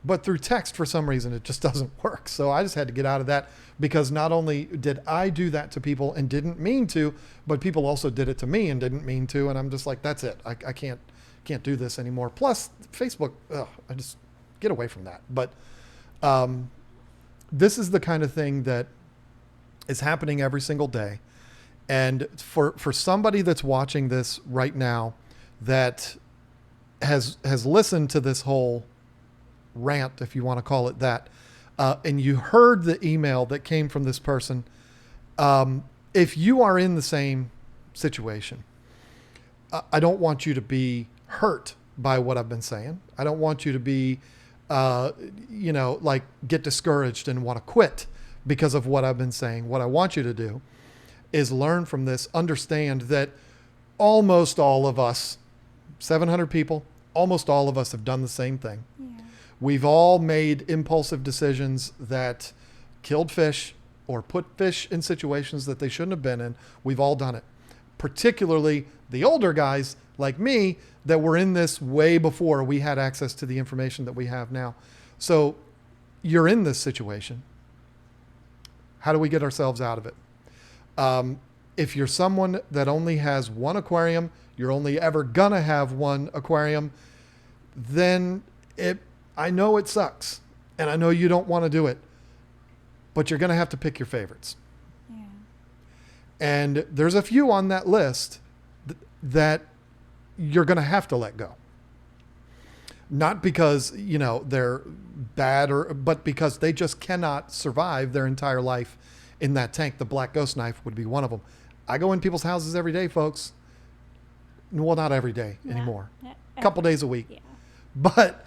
But through text, for some reason, it just doesn't work. So I just had to get out of that, because not only did I do that to people and didn't mean to, but people also did it to me and didn't mean to. And I'm just like, that's it. I can't do this anymore. Plus Facebook, I just get away from that. But this is the kind of thing that is happening every single day. And for somebody that's watching this right now that has listened to this whole rant, if you want to call it that, and you heard the email that came from this person, if you are in the same situation, I don't want you to be hurt by what I've been saying. I don't want you to be, like get discouraged and want to quit because of what I've been saying. What I want you to do is learn from this, understand that almost all of us, 700 people, almost all of us have done the same thing. Yeah. We've all made impulsive decisions that killed fish or put fish in situations that they shouldn't have been in. We've all done it. Particularly the older guys like me that were in this way before we had access to the information that we have now. So you're in this situation. How do we get ourselves out of it? If you're someone that only has one aquarium, you're only ever gonna have one aquarium, then I know it sucks and I know you don't want to do it, but you're gonna have to pick your favorites. Yeah. And there's a few on that list that you're gonna have to let go. Not because, they're bad but because they just cannot survive their entire life in that tank. The black ghost knife would be one of them. I go in people's houses every day, folks. Well, not every day anymore. A couple days a week. Yeah. But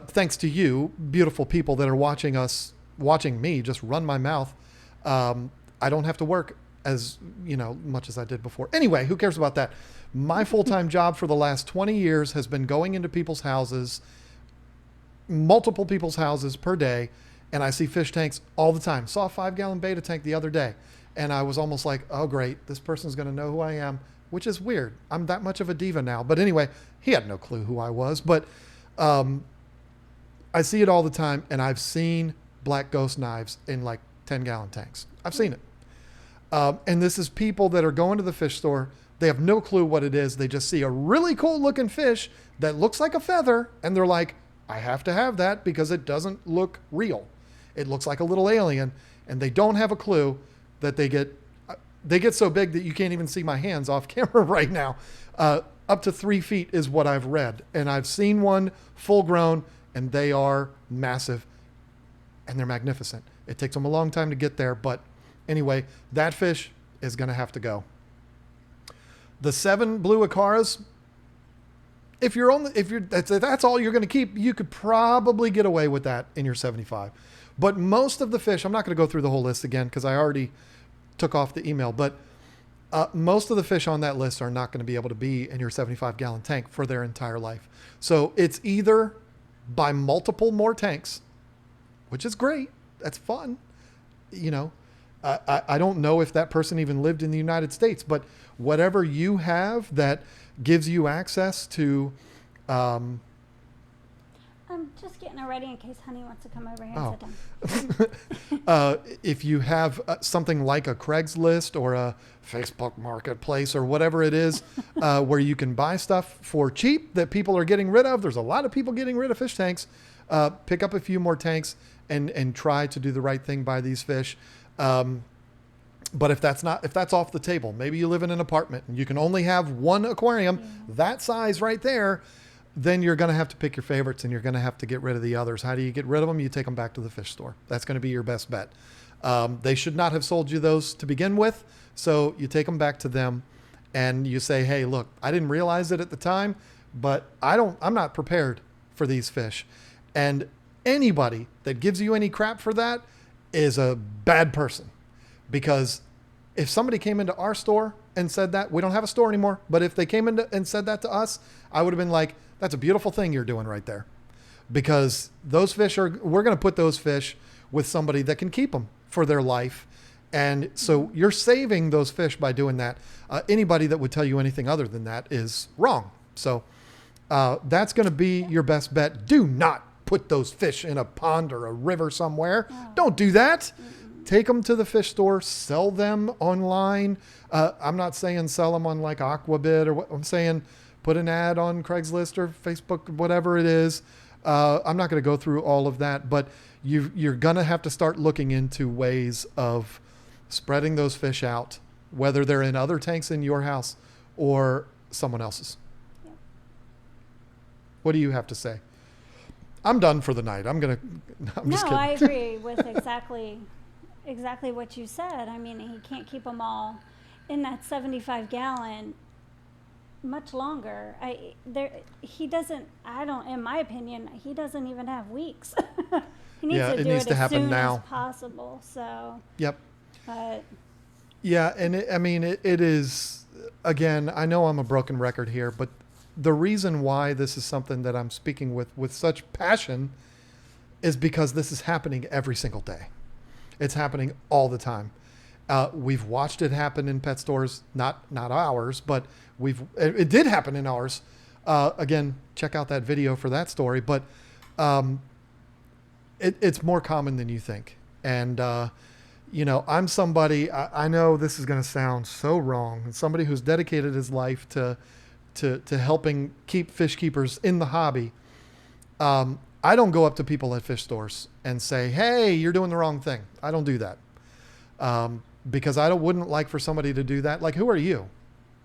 thanks to you, beautiful people that are watching me just run my mouth, I don't have to work as much as I did before. Anyway, who cares about that? My full-time job for the last 20 years has been going into people's houses, multiple people's houses per day, and I see fish tanks all the time. Saw a 5-gallon beta tank the other day, and I was almost like, oh great, this person's going to know who I am, which is weird. I'm that much of a diva now. But anyway, he had no clue who I was. But I see it all the time, and I've seen black ghost knives in like 10-gallon tanks. I've seen it. And this is people that are going to the fish store. They have no clue what it is. They just see a really cool looking fish that looks like a feather, and they're like, I have to have that because it doesn't look real. It looks like a little alien, and they don't have a clue that they get so big that you can't even see my hands off camera right now. Up to 3 feet is what I've read, and I've seen one full grown, and they are massive, and they're magnificent. It takes them a long time to get there, but anyway, that fish is going to have to go. The 7 blue Acaras, if that's all you're going to keep, you could probably get away with that in your 75. But most of the fish, I'm not going to go through the whole list again because I already took off the email, but most of the fish on that list are not going to be able to be in your 75-gallon tank for their entire life. So it's either buy multiple more tanks, which is great. That's fun. I don't know if that person even lived in the United States, but whatever you have that gives you access to... I'm just getting it ready in case Honey wants to come over here and sit down. If you have something like a Craigslist or a Facebook Marketplace or whatever it is, where you can buy stuff for cheap that people are getting rid of. There's a lot of people getting rid of fish tanks. Pick up a few more tanks and try to do the right thing by these fish. But if that's off the table, maybe you live in an apartment and you can only have one aquarium, that size right there, then you're going to have to pick your favorites and you're going to have to get rid of the others. How do you get rid of them? You take them back to the fish store. That's going to be your best bet. They should not have sold you those to begin with. So you take them back to them and you say, hey, look, I didn't realize it at the time, but I'm not prepared for these fish. And anybody that gives you any crap for that is a bad person. Because if somebody came into our store and said that, we don't have a store anymore, but if they came in and said that to us, I would have been like, that's a beautiful thing you're doing right there. Because those fish we're going to put those fish with somebody that can keep them for their life. And so you're saving those fish by doing that. Anybody that would tell you anything other than that is wrong. So that's going to be your best bet. Do not put those fish in a pond or a river somewhere. Don't do that. Take them to the fish store, sell them online. I'm not saying sell them on like Aquabid or what. I'm saying put an ad on Craigslist or Facebook, whatever it is. I'm not going to go through all of that, but you're going to have to start looking into ways of spreading those fish out, whether they're in other tanks in your house or someone else's. Yep. What do you have to say? I'm done for the night. I'm just kidding. I agree with exactly what you said. I mean, he can't keep them all in that 75 gallon much longer. In my opinion, he doesn't even have weeks. He needs to do it as soon as possible. So. Yep. But. Yeah, and it is, again, I know I'm a broken record here, but the reason why this is something that I'm speaking with such passion is because this is happening every single day. It's happening all the time. We've watched it happen in pet stores, not ours, but it did happen in ours. Again, check out that video for that story, but it's more common than you think. And, I'm somebody, I know this is going to sound so wrong, somebody who's dedicated his life to helping keep fish keepers in the hobby. I don't go up to people at fish stores and say, hey, you're doing the wrong thing. I don't do that. Because I wouldn't like for somebody to do that. Like, who are you?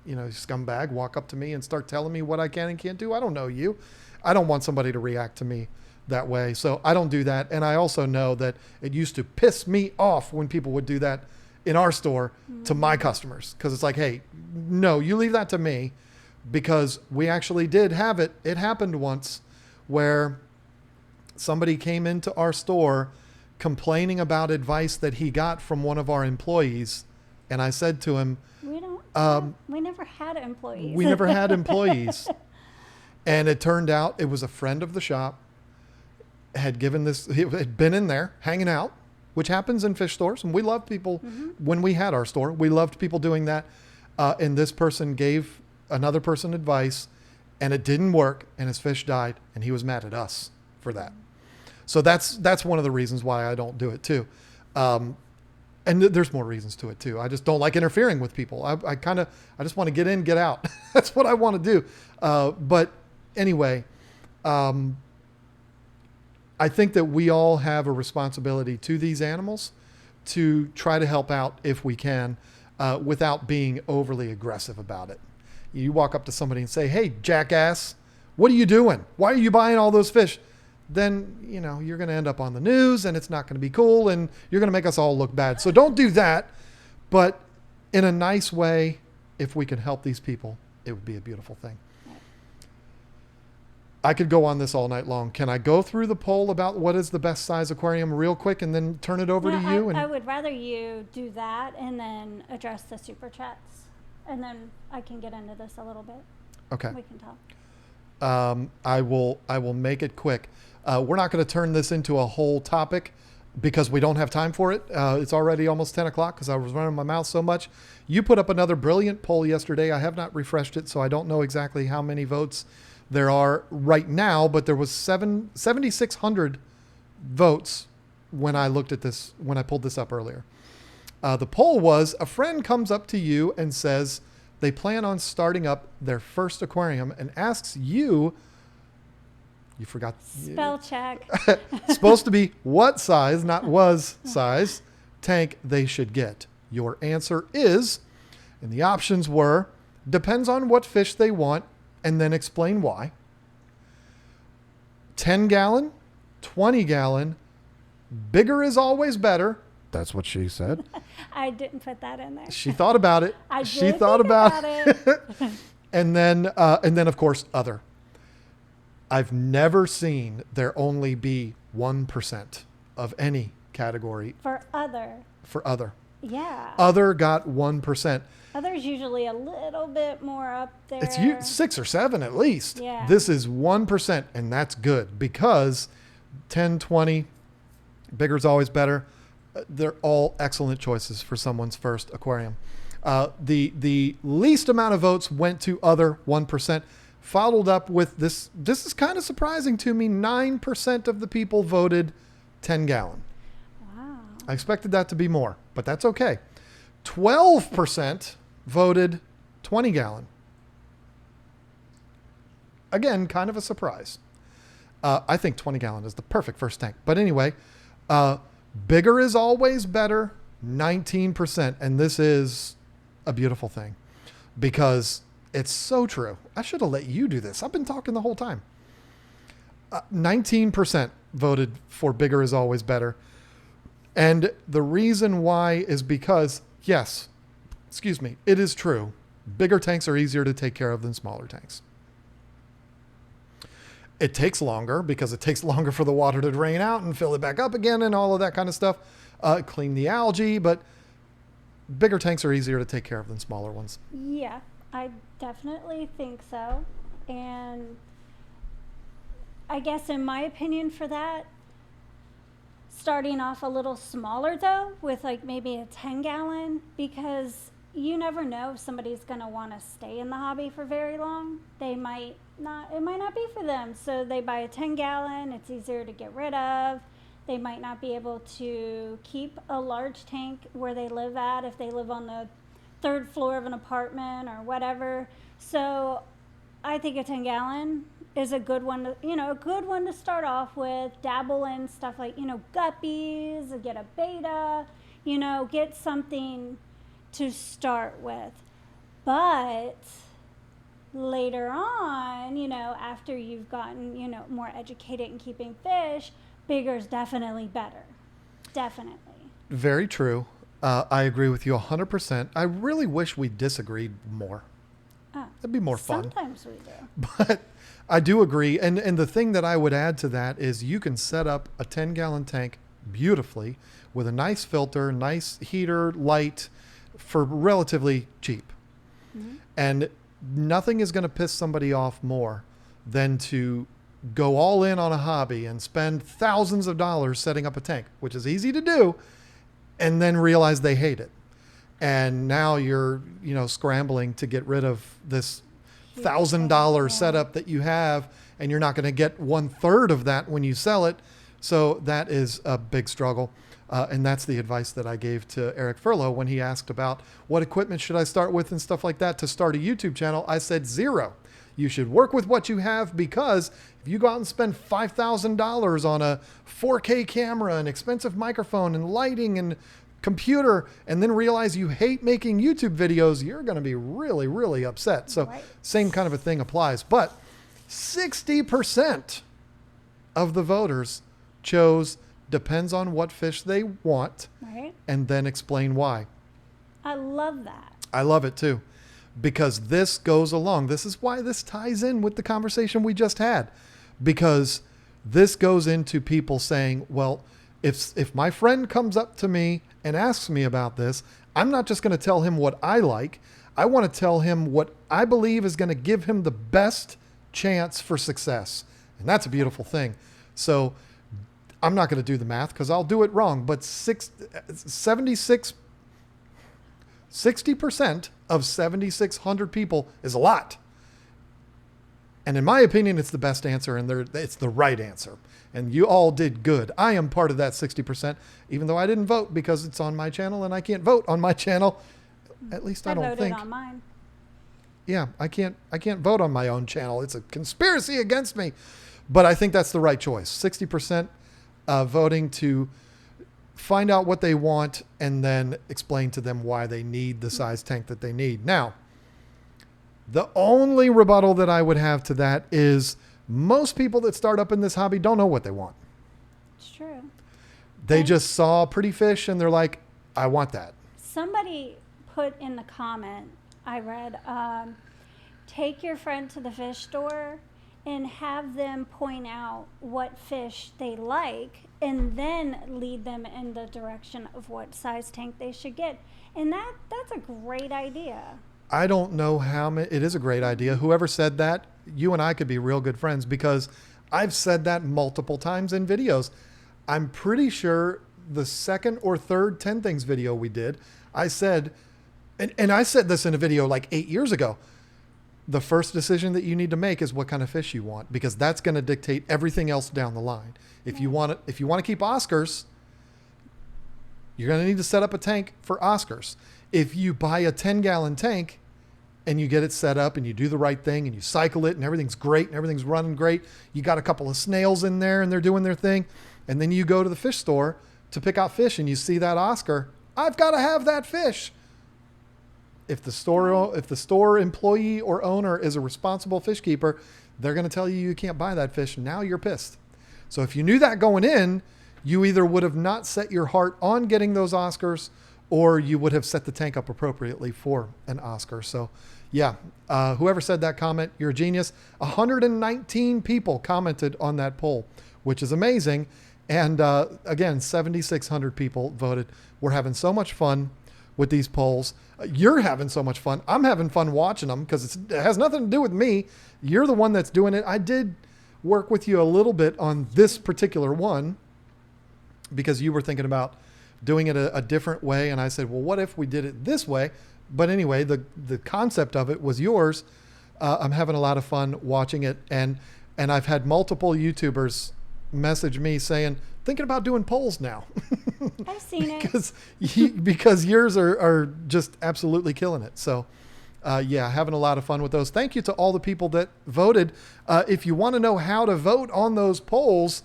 Scumbag, walk up to me and start telling me what I can and can't do. I don't know you. I don't want somebody to react to me that way. So I don't do that. And I also know that it used to piss me off when people would do that in our store to my customers. Because it's like, hey, no, you leave that to me. Because we actually did have it. It happened once where somebody came into our store complaining about advice that he got from one of our employees. And I said to him, we never had employees. We never had employees. And it turned out it was a friend of the shop, had been in there hanging out, which happens in fish stores. And we loved people when we had our store. We loved people doing that. And this person gave another person advice and it didn't work and his fish died and he was mad at us for that. So that's one of the reasons why I don't do it too. And there's more reasons to it too. I just don't like interfering with people. I just want to get in, get out. That's what I want to do. But anyway, I think that we all have a responsibility to these animals to try to help out if we can, without being overly aggressive about it. You walk up to somebody and say, hey, jackass, what are you doing? Why are you buying all those fish? Then, you're going to end up on the news and it's not going to be cool and you're going to make us all look bad. So don't do that. But in a nice way, if we can help these people, it would be a beautiful thing. I could go on this all night long. Can I go through the poll about what is the best size aquarium real quick and then turn it over to you? I would rather you do that and then address the super chats. And then I can get into this a little bit. Okay. We can talk. I will make it quick. We're not going to turn this into a whole topic because we don't have time for it. It's already almost 10 o'clock because I was running my mouth so much. You put up another brilliant poll yesterday. I have not refreshed it, so I don't know exactly how many votes there are right now, but there was 7,600 votes when I looked at this, when I pulled this up earlier. The poll was, a friend comes up to you and says they plan on starting up their first aquarium and asks you forgot. Spell check. Supposed to be what size, not was size, tank they should get. Your answer is, and the options were, depends on what fish they want, and then explain why. 10 gallon, 20 gallon, bigger is always better. That's what she said. I didn't put that in there. She thought about it. She thought about it. And then of course, other. I've never seen there only be 1% of any category. For other. Yeah. Other got 1%. Other's usually a little bit more up there. It's 6 or 7 at least. Yeah. This is 1%, and that's good because 10, 20, bigger's always better. They're all excellent choices for someone's first aquarium. The least amount of votes went to other, 1%. followed up with this. This is kind of surprising to me. 9% of the people voted 10 gallon. Wow. I expected that to be more, but that's okay. 12% voted 20 gallon. Again, kind of a surprise. I think 20 gallon is the perfect first tank. But anyway, bigger is always better, 19%. And this is a beautiful thing because it's so true. I should have let you do this. I've been talking the whole time. 19% voted for bigger is always better. And the reason why is because, yes, it is true. Bigger tanks are easier to take care of than smaller tanks. It takes longer because it takes longer for the water to drain out and fill it back up again and all of that kind of stuff. Clean the algae, but bigger tanks are easier to take care of than smaller ones. Yeah, I definitely think so. And I guess in my opinion for that, starting off a little smaller though, with like maybe a 10 gallon, because you never know if somebody's going to want to stay in the hobby for very long. It might not be for them. So they buy a 10 gallon, it's easier to get rid of. They might not be able to keep a large tank where they live at if they live on the 3rd floor of an apartment or whatever. So I think a 10 gallon is a good one to start off with. Dabble in stuff like, guppies, get a beta, get something to start with. But later on, after you've gotten, more educated in keeping fish, bigger is definitely better. Definitely. Very true. I agree with you 100%. I really wish we disagreed more. That'd be more fun. Sometimes we do. But I do agree. And the thing that I would add to that is you can set up a 10 gallon tank beautifully with a nice filter, nice heater, light for relatively cheap. Mm-hmm. And nothing is going to piss somebody off more than to go all in on a hobby and spend thousands of dollars setting up a tank, which is easy to do, and then realize they hate it. And now you're, scrambling to get rid of this $1,000 setup that you have, and you're not going to get 1/3 of that when you sell it. So that is a big struggle. And that's the advice that I gave to Eric Furlow when he asked about what equipment should I start with and stuff like that to start a YouTube channel. I said 0. You should work with what you have, because if you go out and spend $5,000 on a 4K camera, an expensive microphone and lighting and computer, and then realize you hate making YouTube videos, you're going to be really, really upset. So Same kind of a thing applies. But 60% of the voters chose depends on what fish they want, and then explain why. I love that. I love it too, because this goes along. This is why this ties in with the conversation we just had, because this goes into people saying, well, if my friend comes up to me and asks me about this, I'm not just going to tell him what I like. I want to tell him what I believe is going to give him the best chance for success. And that's a beautiful thing. So I'm not going to do the math because I'll do it wrong, but 60% of 7,600 people is a lot. And in my opinion, it's the best answer, and it's the right answer. And you all did good. I am part of that 60%, even though I didn't vote because it's on my channel and I can't vote on my channel. At least I don't think. I voted on mine. Yeah, I can't vote on my own channel. It's a conspiracy against me. But I think that's the right choice. 60% voting to find out what they want and then explain to them why they need the size tank that they need. Now, the only rebuttal that I would have to that is most people that start up in this hobby don't know what they want. It's true. They just saw a pretty fish and they're like, I want that. Somebody put in the comment, I read, take your friend to the fish store and have them point out what fish they like and then lead them in the direction of what size tank they should get. And that's a great idea. I don't know how many, it is a great idea. Whoever said that, you and I could be real good friends, because I've said that multiple times in videos. I'm pretty sure the second or third 10 Things video we did, I said, and I said this in a video like 8 years ago, the first decision that you need to make is what kind of fish you want, because that's going to dictate everything else down the line. If you want to keep Oscars, you're going to need to set up a tank for Oscars. If you buy a 10-gallon tank and you get it set up and you do the right thing and you cycle it and everything's great and everything's running great, you got a couple of snails in there and they're doing their thing, and then you go to the fish store to pick out fish and you see that Oscar, I've got to have that fish. If the store employee or owner is a responsible fish keeper, they're going to tell you can't buy that fish. Now you're pissed. So if you knew that going in, you either would have not set your heart on getting those Oscars, or you would have set the tank up appropriately for an Oscar. So yeah, whoever said that comment, you're a genius. 119 people commented on that poll, which is amazing. And again, 7,600 people voted. We're having so much fun with these polls. You're having so much fun. I'm having fun watching them because it has nothing to do with me. You're the one that's doing it. I did work with you a little bit on this particular one because you were thinking about doing it a different way. And I said, well, what if we did it this way? But anyway, the concept of it was yours. I'm having a lot of fun watching it. And I've had multiple YouTubers message me saying, thinking about doing polls now. I've seen because yours are just absolutely killing it. So yeah, having a lot of fun with those. Thank you to all the people that voted. If you want to know how to vote on those polls,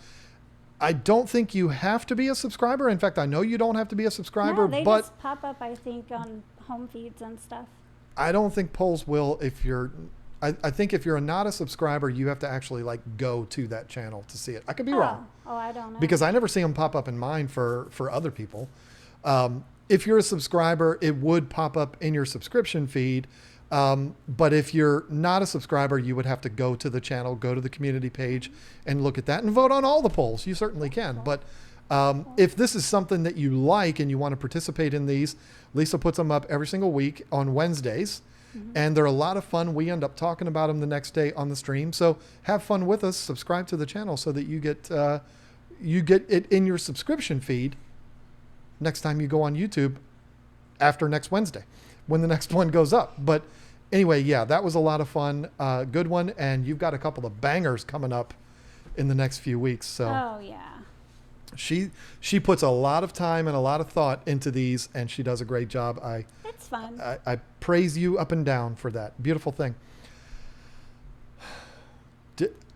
I don't think you have to be a subscriber. In fact, I know you don't have to be a subscriber. No, they but just pop up, I think, on home feeds and stuff. I don't think polls will if you're... I think if you're not a subscriber, you have to actually like go to that channel to see it. I could be wrong. Oh, I don't know. Because I never see them pop up in mine for other people. If you're a subscriber, it would pop up in your subscription feed. But if you're not a subscriber, you would have to go to the channel, go to the community page and look at that and vote on all the polls. You certainly can. But if this is something that you like and you want to participate in these, Lisa puts them up every single week on Wednesdays. Mm-hmm. And they're a lot of fun. We end up talking about them the next day on the stream. So have fun with us. Subscribe to the channel so that you get it in your subscription feed next time you go on YouTube after next Wednesday when the next one goes up. But anyway, yeah, that was a lot of fun. Good one. And you've got a couple of bangers coming up in the next few weeks. So oh, yeah. She puts a lot of time and a lot of thought into these, and she does a great job. It's fun. I praise you up and down for that. Beautiful thing.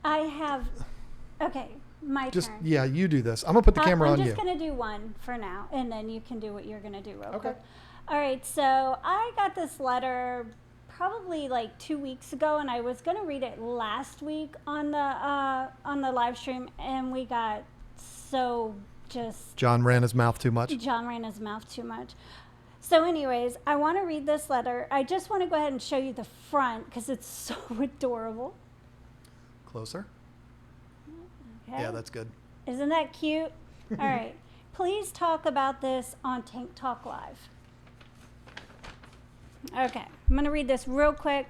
Okay, my turn. Yeah, you do this. I'm going to put the camera on you. I'm just going to do one for now, and then you can do what you're going to do real Okay. quick. All right, so I got this letter probably like 2 weeks ago, and I was going to read it last week on the live stream, and we got John ran his mouth too much. So anyways, I want to read this letter. I just want to go ahead and show you the front because it's so adorable. Closer. Okay. Yeah, that's good. Isn't that cute? All right. Please talk about this on Tank Talk Live. Okay. I'm going to read this real quick.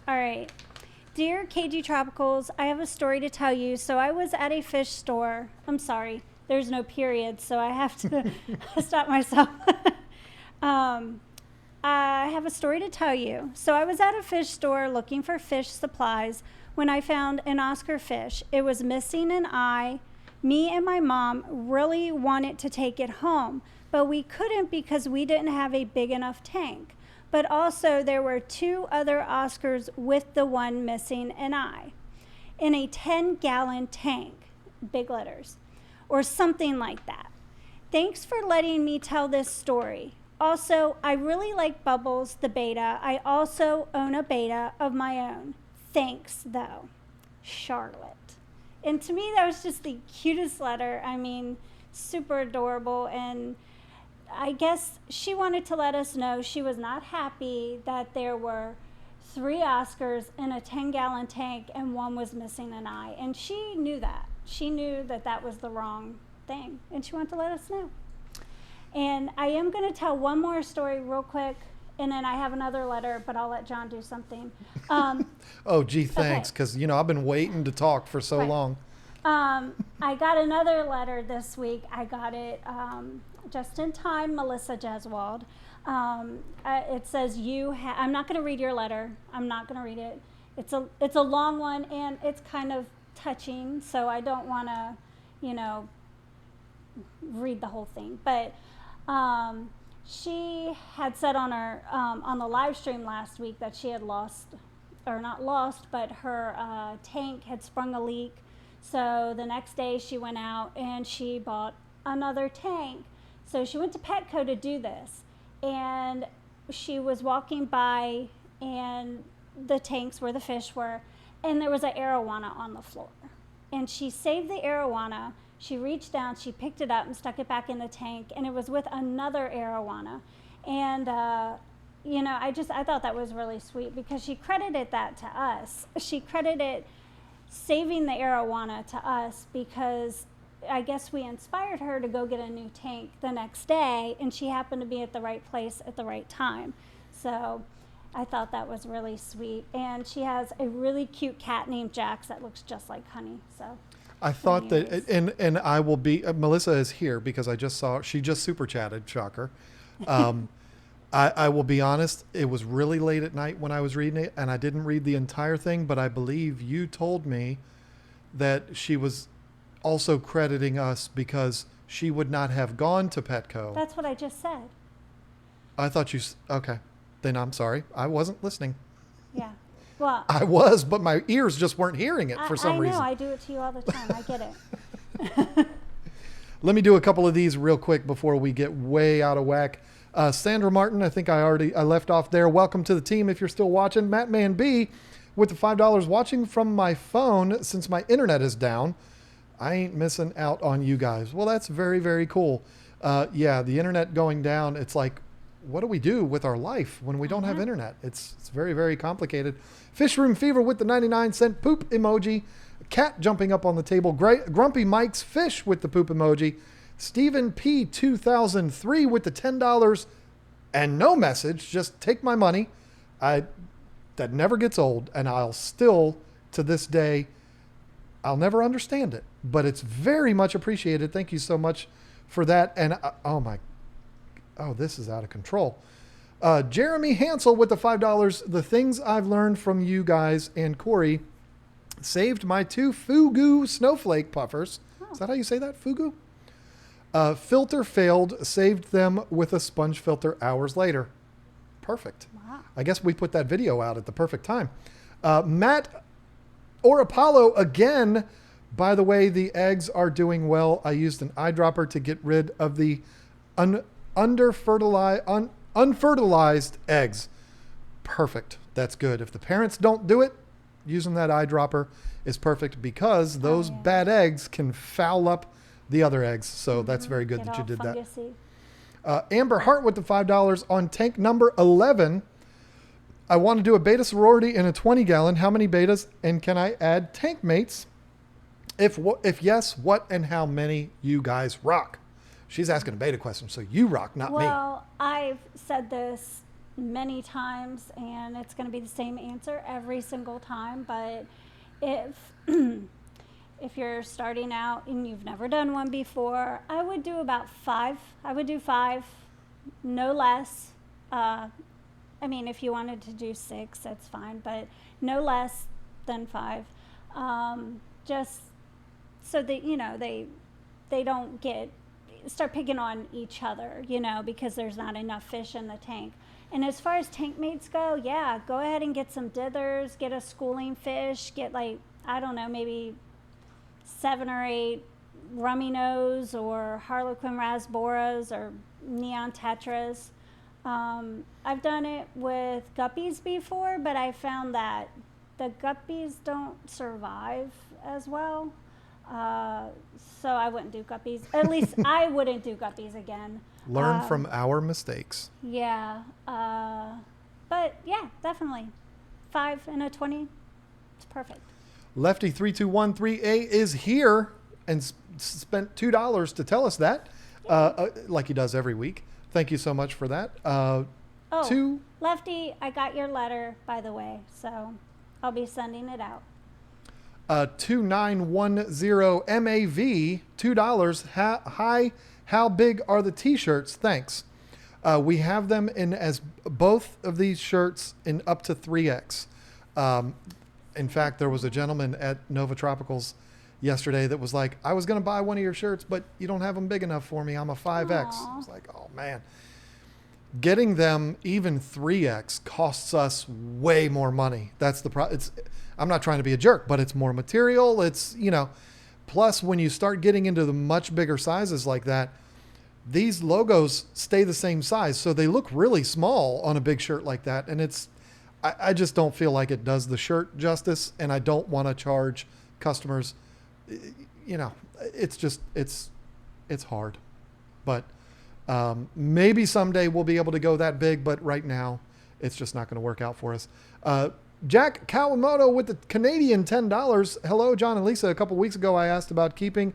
All right. Dear KG Tropicals, I have a story to tell you. So I was at a fish store. I'm sorry, there's no period, so I have to stop myself. I have a story to tell you. So I was at a fish store looking for fish supplies when I found an Oscar fish. It was missing an eye. Me and my mom really wanted to take it home, but we couldn't because we didn't have a big enough tank. But also there were 2 other Oscars with the one missing an eye in a 10-gallon tank, big letters, or something like that. Thanks for letting me tell this story. Also, I really like Bubbles, the beta. I also own a beta of my own. Thanks, though. Charlotte. And to me, that was just the cutest letter. I mean, super adorable. And I guess she wanted to let us know she was not happy that there were 3 Oscars in a 10-gallon tank and one was missing an eye. And she knew that. She knew that that was the wrong thing. And she wanted to let us know. And I am going to tell one more story real quick. And then I have another letter, but I'll let John do something. Oh, gee, thanks. Because, you know, I've been waiting to talk for so long. I got another letter this week. I got it just in time, Melissa Jeswald. It says I'm not going to read your letter. I'm not going to read it. It's a long one, and it's kind of touching, so I don't want to, read the whole thing. But she had said on her on the live stream last week that she had lost, or not lost, but her tank had sprung a leak. So the next day she went out and she bought another tank. So she went to Petco to do this, and she was walking by, and the tanks where the fish were, and there was an arowana on the floor. And she saved the arowana. She reached down, she picked it up and stuck it back in the tank, and it was with another arowana. And I thought that was really sweet, because she credited that to us. She credited saving the arowana to us, because I guess we inspired her to go get a new tank the next day, and she happened to be at the right place at the right time. So I thought that was really sweet. And she has a really cute cat named Jax that looks just like Honey. So I thought that, and I will be, Melissa is here because I just saw, she just super chatted, shocker. I will be honest, it was really late at night when I was reading it, and I didn't read the entire thing, but I believe you told me that she was also crediting us because she would not have gone to Petco. That's what I just said. I thought okay. Then I'm sorry. I wasn't listening. Yeah. Well, I was, but my ears just weren't hearing it for some reason. I know. I do it to you all the time. I get it. Let me do a couple of these real quick before we get way out of whack. Sandra Martin, I think I left off there. Welcome to the team if you're still watching. Matt Man B with the $5 watching from my phone since my internet is down. I ain't missing out on you guys. Well, that's very, very cool. Yeah, the internet going down, it's like, what do we do with our life when we don't have internet? It's very, very complicated. Fish Room Fever with the 99-cent poop emoji. Cat jumping up on the table. Grumpy Mike's Fish with the poop emoji. Stephen P. 2003 with the $10 and no message. Just take my money. That never gets old, and I'll still, to this day, I'll never understand it, but it's very much appreciated. Thank you so much for that. And this is out of control. Jeremy Hansel with the $5. The things I've learned from you guys and Corey saved my 2 Fugu snowflake puffers. Oh. Is that how you say that? Fugu? Filter failed, saved them with a sponge filter hours later. Perfect. Wow. I guess we put that video out at the perfect time. Matt or Apollo again. By the way, the eggs are doing well. I used an eyedropper to get rid of the unfertilized eggs. Perfect. That's good. If the parents don't do it, using that eyedropper is perfect, because those bad eggs can foul up the other eggs. So that's very good that you did fungusy. That. Amber Hart with the $5 on tank number 11. I want to do a beta sorority in a 20-gallon. How many betas, and can I add tank mates? If yes, what and how many you guys rock? She's asking a beta question, so you rock, not me. Well, I've said this many times, and it's going to be the same answer every single time. But if you're starting out and you've never done one before, I would do about 5. I would do 5, no less. If you wanted to do 6, that's fine, but no less than 5. Just so that they don't start picking on each other, because there's not enough fish in the tank. And as far as tank mates go, yeah, go ahead and get some dithers, get a schooling fish, get maybe 7 or 8 rummy nose or harlequin rasboras or neon tetras. I've done it with guppies before, but I found that the guppies don't survive as well. So I wouldn't do guppies. At least I wouldn't do guppies again. Learn from our mistakes. Yeah. But yeah, definitely. 5 and a 20. It's perfect. Lefty 3213A is here and spent $2 to tell us that, like he does every week. Thank you so much for that. Lefty, I got your letter, by the way, so I'll be sending it out. 2910 MAV, $2. Hi, how big are the t-shirts? Thanks. We have them in as both of these shirts in up to 3X. In fact, there was a gentleman at Nova Tropicals yesterday that was like, I was going to buy one of your shirts, but you don't have them big enough for me. I'm a 5X. I was like, oh man. Getting them even 3X costs us way more money. That's the I'm not trying to be a jerk, but it's more material. It's, plus when you start getting into the much bigger sizes like that, these logos stay the same size. So they look really small on a big shirt like that. And I just don't feel like it does the shirt justice. And I don't want to charge customers, it's hard, but maybe someday we'll be able to go that big, but right now it's just not going to work out for us. Jack Kawamoto with the Canadian $10. Hello, John and Lisa. A couple weeks ago, I asked about keeping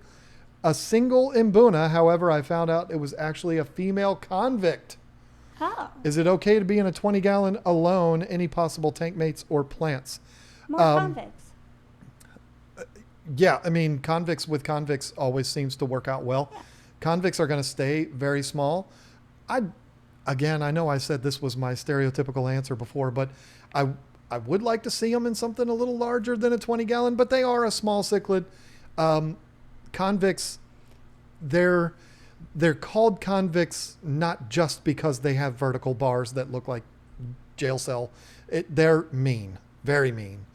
a single Mbuna. However, I found out it was actually a female convict. Oh. Is it okay to be in a 20-gallon alone? Any possible tank mates or plants? More convicts. Yeah, I mean, convicts with convicts always seems to work out well. Yeah. Convicts are going to stay very small. I know I said this was my stereotypical answer before, but I would like to see them in something a little larger than a 20-gallon, but they are a small cichlid. Convicts, they're called convicts not just because they have vertical bars that look like jail cell. They're mean, very mean.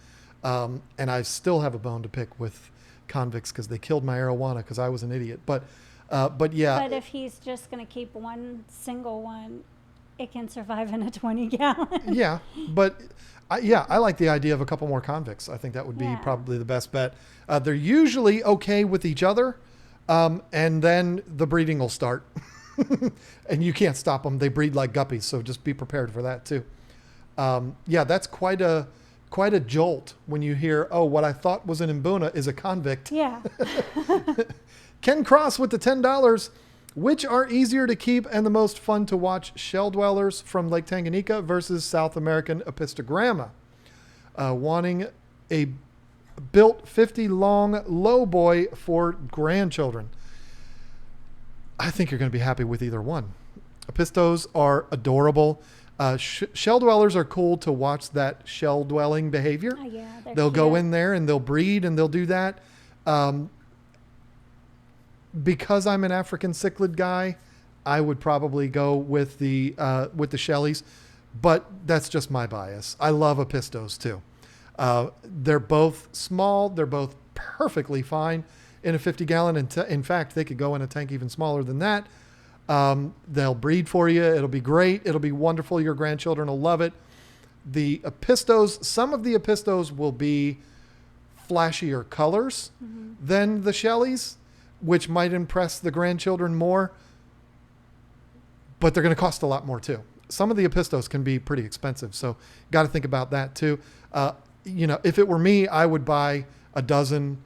And I still have a bone to pick with convicts because they killed my arowana because I was an idiot. But yeah. But if he's just going to keep one single one, it can survive in a 20-gallon. Yeah, but I like the idea of a couple more convicts. I think that would be probably the best bet. They're usually okay with each other, and then the breeding will start. And you can't stop them. They breed like guppies, so just be prepared for that too. That's quite a jolt when you hear, oh, what I thought was an Mbuna is a convict. Yeah. Ken Cross with the $10. Which are easier to keep and the most fun to watch, shell dwellers from Lake Tanganyika versus South American Apistogramma? Wanting a built 50 long low boy for grandchildren. I think you're going to be happy with either one. Apistos are adorable. Shell dwellers are cool to watch that shell dwelling behavior. Oh, yeah, they'll cute. go in there and they'll breed and they'll do that. Because I'm an African cichlid guy, I would probably go with the Shelleys, but that's just my bias. I love Apistos too. They're both small. They're both perfectly fine in a 50-gallon. In fact, they could go in a tank even smaller than that. They'll breed for you. It'll be great. It'll be wonderful. Your grandchildren will love it. The Apistos, some of the Apistos will be flashier colors than the Shelleys, which might impress the grandchildren more, but they're going to cost a lot more too. Some of the Apistos can be pretty expensive, so got to think about that too. If it were me, I would buy a dozen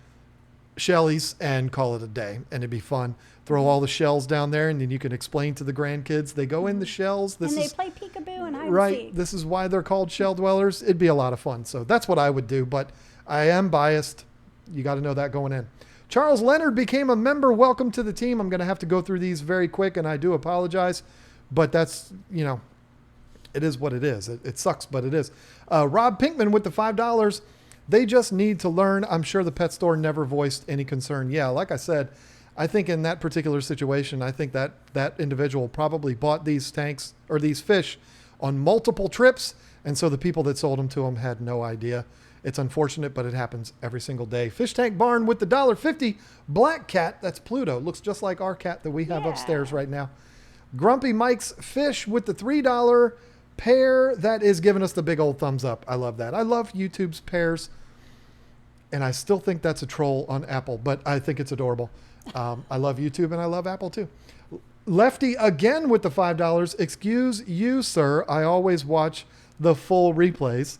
Shelleys and call it a day, and it'd be fun. Throw all the shells down there, and then you can explain to the grandkids. They go in the shells. They play peekaboo and hide and right. seek. This is why they're called shell dwellers. It'd be a lot of fun. So that's what I would do, but I am biased. You got to know that going in. Charles Leonard became a member. Welcome to the team. I'm going to have to go through these very quick, and I do apologize, but that's, it is what it is. It sucks, but it is. Rob Pinkman with the $5. They just need to learn. I'm sure the pet store never voiced any concern. Yeah, like I said, I think in that particular situation, I think that individual probably bought these tanks or these fish on multiple trips, and so the people that sold them to him had no idea. It's unfortunate, but it happens every single day. Fish Tank Barn with the $1.50 black cat. That's Pluto. Looks just like our cat that we have upstairs right now. Grumpy Mike's Fish with the $3 pear. That is giving us the big old thumbs up. I love that. I love YouTube's pears, and I still think that's a troll on Apple, but I think it's adorable. I love YouTube, and I love Apple too. Lefty again with the $5. Excuse you, sir. I always watch the full replays.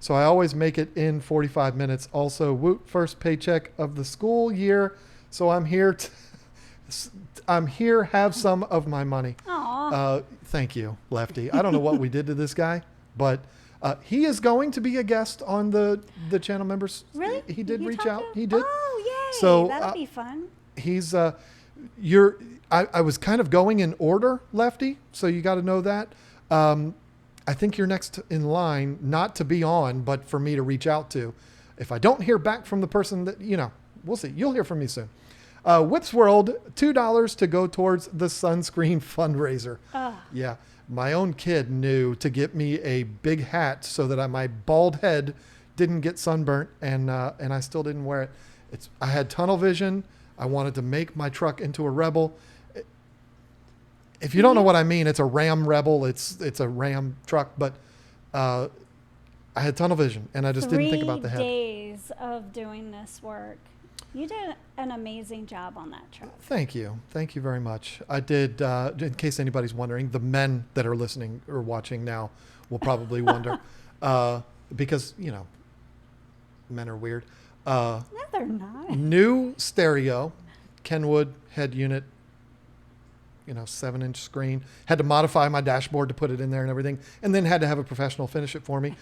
So I always make it in 45 minutes. Also, woot, first paycheck of the school year. So I'm here. Have some of my money. Aww. Thank you, Lefty. I don't know what we did to this guy, but he is going to be a guest on the channel members. Really? He did reach out. He did. Oh, yay. So that'll be fun. He's I was kind of going in order, Lefty, so you got to know that. I think you're next in line, not to be on, but for me to reach out to. If I don't hear back from the person that, we'll see. You'll hear from me soon. Whips World, $2 to go towards the sunscreen fundraiser. Yeah. My own kid knew to get me a big hat so that my bald head didn't get sunburnt, and I still didn't wear it. I had tunnel vision. I wanted to make my truck into a Rebel. If you don't know what I mean, it's a Ram Rebel. It's a Ram truck, but I had tunnel vision, and I just didn't think about the head. 3 days of doing this work. You did an amazing job on that truck. Thank you. Thank you very much. I did, in case anybody's wondering, the men that are listening or watching now will probably wonder, because, men are weird. No, they're not. New stereo, Kenwood head unit, 7-inch screen. Had to modify my dashboard to put it in there and everything, and then had to have a professional finish it for me.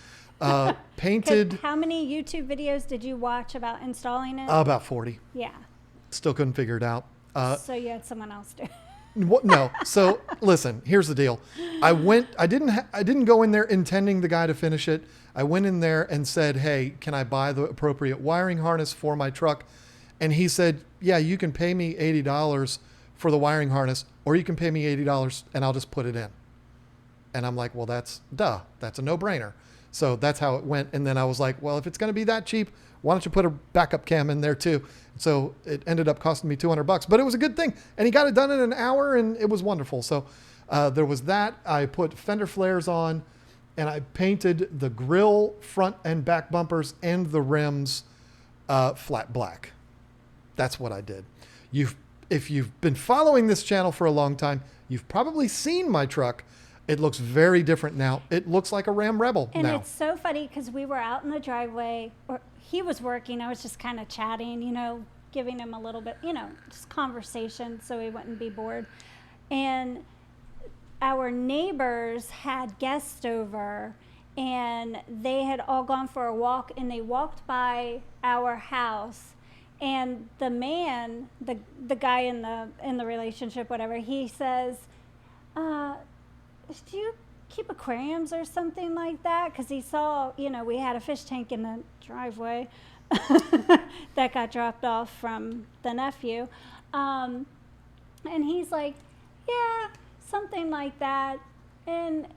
Painted. How many YouTube videos did you watch about installing it? About 40. Yeah. Still couldn't figure it out. So you had someone else do it. No. So listen, here's the deal. I didn't go in there intending the guy to finish it. I went in there and said, "Hey, can I buy the appropriate wiring harness for my truck?" And he said, "Yeah, you can pay me $80 for the wiring harness, or you can pay me $80 and I'll just put it in." And I'm like, "Well, that's a no-brainer." So that's how it went. And then I was like, well, if it's going to be that cheap, why don't you put a backup cam in there too? So it ended up costing me $200, but it was a good thing. And he got it done in an hour, and it was wonderful. So there was that. I put fender flares on, and I painted the grill, front and back bumpers, and the rims flat black. That's what I did. If you've been following this channel for a long time, you've probably seen my truck. It looks very different now. It looks like a Ram Rebel now. And it's so funny because we were out in the driveway, or he was working. I was just kind of chatting, giving him a little bit, just conversation so he wouldn't be bored. And our neighbors had guests over, and they had all gone for a walk, and they walked by our house. And the man, the guy in the relationship, whatever, he says, "Do you keep aquariums or something like that?" Because he saw, we had a fish tank in the driveway that got dropped off from the nephew. And he's like, "Yeah, something like that." And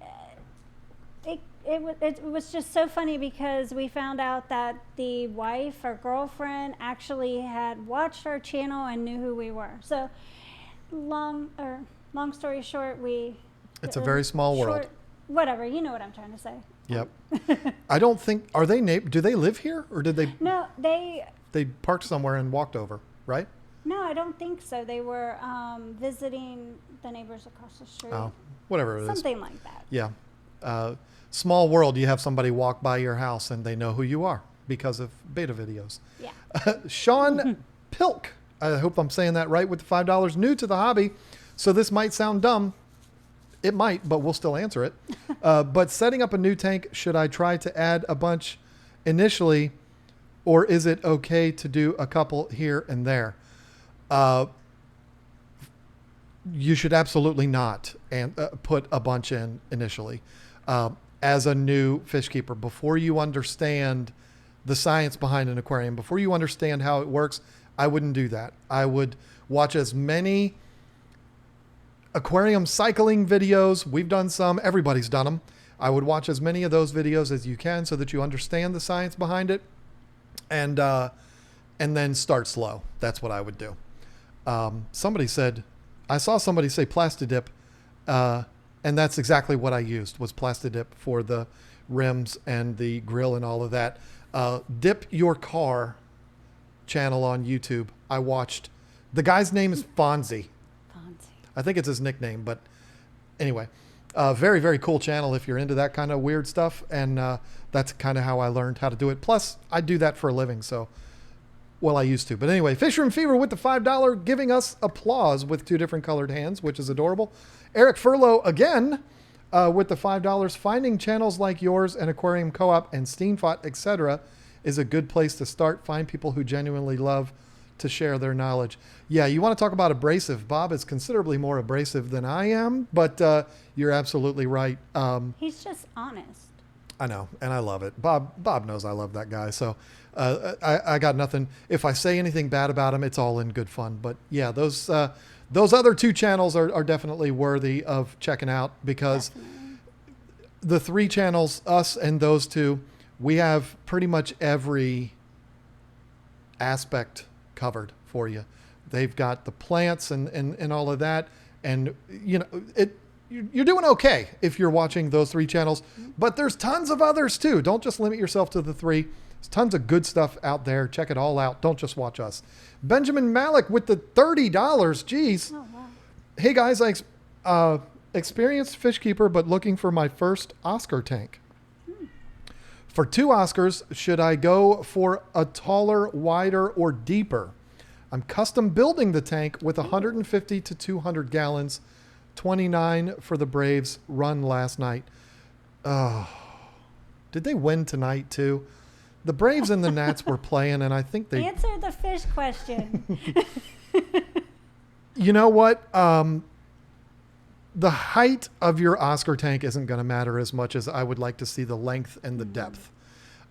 it was just so funny because we found out that the wife or girlfriend actually had watched our channel and knew who we were. So long story short, it's a very small world. Whatever, you know what I'm trying to say. Yep. I don't think, do they live here, or did they? No, they parked somewhere and walked over, right? No, I don't think so. They were visiting the neighbors across the street. Oh, whatever it is. Something like that. Yeah. Small world. You have somebody walk by your house and they know who you are because of beta videos. Yeah. Sean Pilk. I hope I'm saying that right, with the $5, new to the hobby. So this might sound dumb. It might, but we'll still answer it. But setting up a new tank, should I try to add a bunch initially, or is it okay to do a couple here and there? You should absolutely not put a bunch in initially. As a new fish keeper, before you understand the science behind an aquarium, before you understand how it works, I wouldn't do that. I would watch as many aquarium cycling videos. We've done some. Everybody's done them. I would watch as many of those videos as you can so that you understand the science behind it, and then start slow. That's what I would do. I saw somebody say Plastidip, and that's exactly what I used, was Plastidip for the rims and the grill and all of that. Dip Your Car channel on YouTube. I watched. The guy's name is Fonzie. I think it's his nickname, but anyway, very, very cool channel if you're into that kind of weird stuff. And that's kind of how I learned how to do it. Plus, I do that for a living, so, well, I used to. But anyway, Fisherman Fever with the $5, giving us applause with 2 different colored hands, which is adorable. Eric Furlow again with the $5. Finding channels like yours and Aquarium Co-op and Steamfot, etc., is a good place to start. Find people who genuinely love to share their knowledge. Yeah, you want to talk about abrasive. Bob is considerably more abrasive than I am, but you're absolutely right. He's just honest. I know, and I love it. Bob knows I love that guy, so I got nothing. If I say anything bad about him, it's all in good fun. But yeah, those other two channels are definitely worthy of checking out, because the three channels, us and those two, we have pretty much every aspect covered for you. They've got the plants and all of that, and you know you're doing okay if you're watching those three channels, but there's tons of others too. Don't just limit yourself to the three. There's tons of good stuff out there. Check it all out. Don't just watch us. Benjamin Malik with the $30. Geez. Oh, wow. Hey guys, I experienced fish keeper, but looking for my first Oscar tank. For 2 Oscars, should I go for a taller, wider, or deeper? I'm custom building the tank with 150 to 200 gallons. 29 for the Braves run last night. Oh, did they win tonight too? The Braves and the Nats were playing, and I think they Answer the fish question. You know what? The height of your Oscar tank isn't going to matter as much as I would like to see the length and the depth.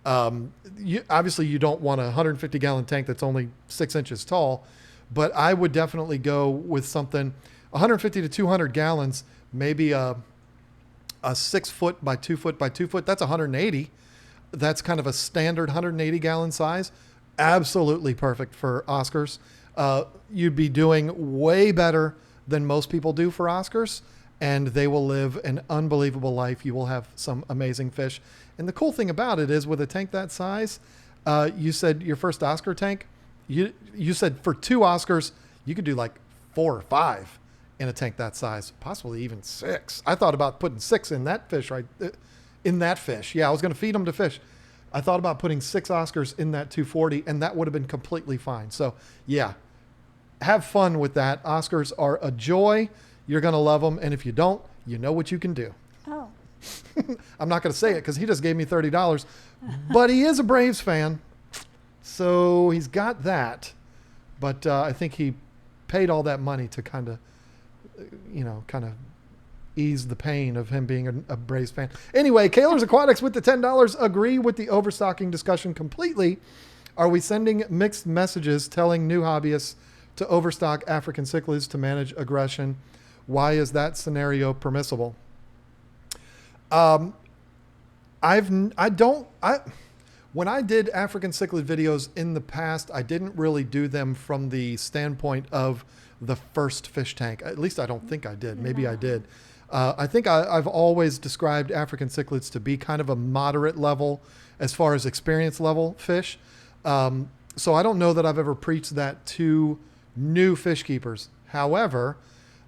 Obviously, you don't want a 150-gallon tank that's only 6 inches tall, but I would definitely go with something 150 to 200 gallons, maybe a 6 foot by 2 foot by 2 foot. That's 180. That's kind of a standard 180 gallon size. Absolutely perfect for Oscars. You'd be doing way better than most people do for Oscars, and they will live an unbelievable life. You will have some amazing fish. And the cool thing about it is, with a tank that size, you said your first Oscar tank, you said for 2 Oscars, you could do like 4 or 5 in a tank that size, possibly even 6. I thought about putting 6 in that fish, in that fish. Yeah, I was going to feed them to fish. I thought about putting 6 Oscars in that 240, and that would have been completely fine. So yeah, have fun with that. Oscars are a joy. You're going to love them. And if you don't, you know what you can do. Oh. I'm not going to say it because he just gave me $30, but he is a Braves fan. So he's got that. But I think he paid all that money to kind of ease the pain of him being a Braves fan. Anyway, Kaler's Aquatics with the $10 agree with the overstocking discussion completely. Are we sending mixed messages telling new hobbyists to overstock African cichlids to manage aggression? Why is that scenario permissible? When I did African cichlid videos in the past, I didn't really do them from the standpoint of the first fish tank. At least I don't think I did. Maybe I did. I think I've always described African cichlids to be kind of a moderate level as far as experience level fish. So I don't know that I've ever preached that to new fish keepers. However,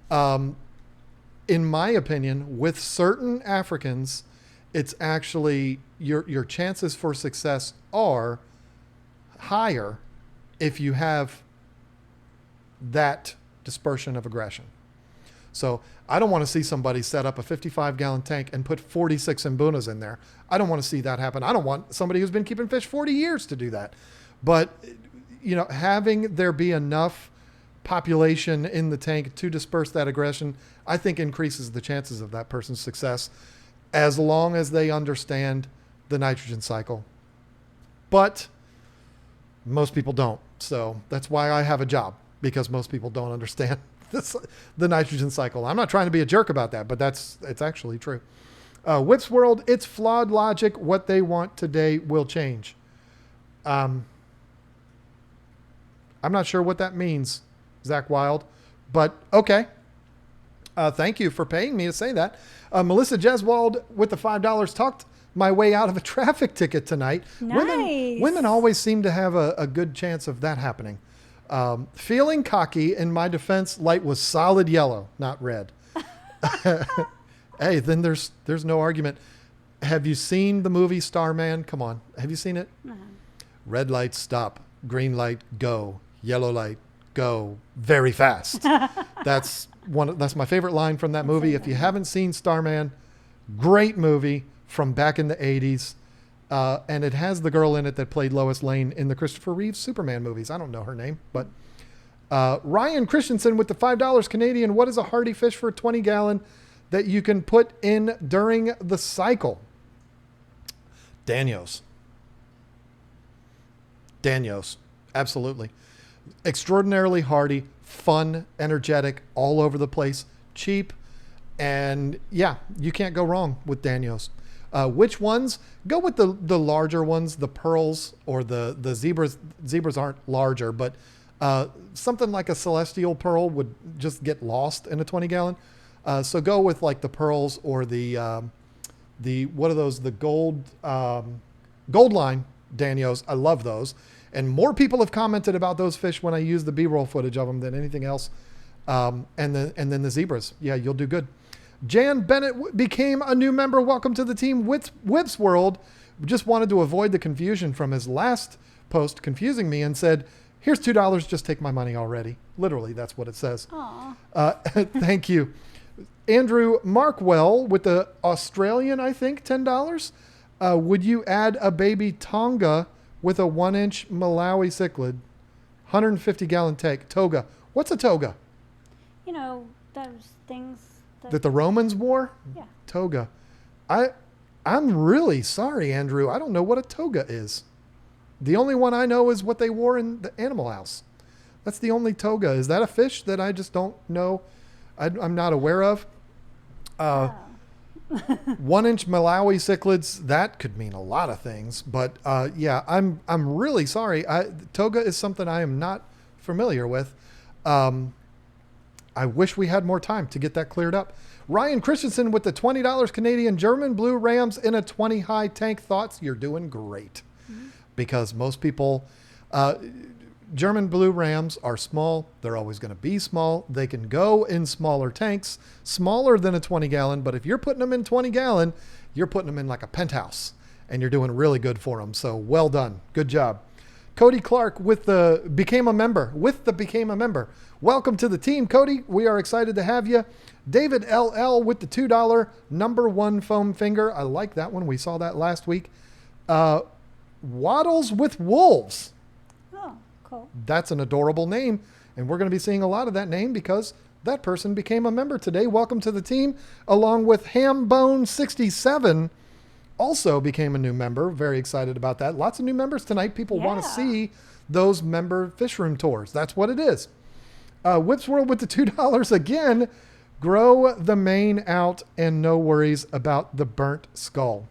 in my opinion, with certain Africans, it's actually your chances for success are higher if you have that dispersion of aggression. So I don't want to see somebody set up a 55-gallon tank and put 46 Mbunas in there. I don't want to see that happen. I don't want somebody who's been keeping fish 40 years to do that. But, having there be enough population in the tank to disperse that aggression, I think increases the chances of that person's success, as long as they understand the nitrogen cycle. But most people don't. So that's why I have a job, because most people don't understand the nitrogen cycle. I'm not trying to be a jerk about that, but it's actually true. Whips World, it's flawed logic. What they want today will change. I'm not sure what that means, Zach Wild, but okay. Thank you for paying me to say that. Melissa Jeswald with the $5 talked my way out of a traffic ticket tonight. Nice. Women always seem to have a good chance of that happening. Feeling cocky, in my defense, light was solid yellow, not red. Hey, then there's no argument. Have you seen the movie Starman? Come on. Have you seen it? Uh-huh. Red light, stop. Green light, go. Yellow light, go very fast. That's my favorite line from that movie. If you haven't seen Starman, great movie from back in the 80s. And it has the girl in it that played Lois Lane in the Christopher Reeve Superman movies. I don't know her name, but Ryan Christensen with the $5 Canadian. What is a Hearty fish for a 20-gallon that you can put in during the cycle? Danios. Absolutely. Extraordinarily hardy, fun, energetic, all over the place, cheap. And yeah, you can't go wrong with Danios. Which ones? Go with the larger ones, the pearls or the zebras. Zebras aren't larger, but something like a celestial pearl would just get lost in a 20-gallon. So go with like the pearls or the what are those? The gold line Danios. I love those. And more people have commented about those fish when I use the B-roll footage of them than anything else. And then the zebras. Yeah, you'll do good. Jan Bennett became a new member. Welcome to the team. Whips World just wanted to avoid the confusion from his last post confusing me and said, here's $2. Just take my money already. Literally, that's what it says. Thank you. Andrew Markwell with the Australian, I think, $10. Would you add a baby Tonga with a 1-inch Malawi cichlid, 150-gallon tank? Toga. What's a toga? You know, those things that the Romans wore? Yeah. Toga. I'm really sorry, Andrew. I don't know what a toga is. The only one I know is what they wore in the Animal House. That's the only toga. Is that a fish that I just don't know? I'm not aware of. 1-inch Malawi cichlids, that could mean a lot of things. But yeah, I'm really sorry. Toga is something I am not familiar with. I wish we had more time to get that cleared up. Ryan Christensen with the $20 Canadian. German blue rams in a 20 high tank. Thoughts? You're doing great. Because most people, German blue rams are small. They're always going to be small. They can go in smaller tanks, smaller than a 20-gallon. But if you're putting them in 20-gallon, you're putting them in like a penthouse. And you're doing really good for them. So well done. Good job. Cody Clark with the became a member. Welcome to the team, Cody. We are excited to have you. David LL with the $2 number 1 foam finger. I like that one. We saw that last week. Waddles with wolves. Oh, cool. That's an adorable name. And we're going to be seeing a lot of that name because that person became a member today. Welcome to the team. Along with Hambone67 also became a new member. Very excited about that. Lots of new members tonight. People want to see those member fish room tours. That's what it is. Whips World with the $2 again. Grow the mane out and no worries about the burnt skull.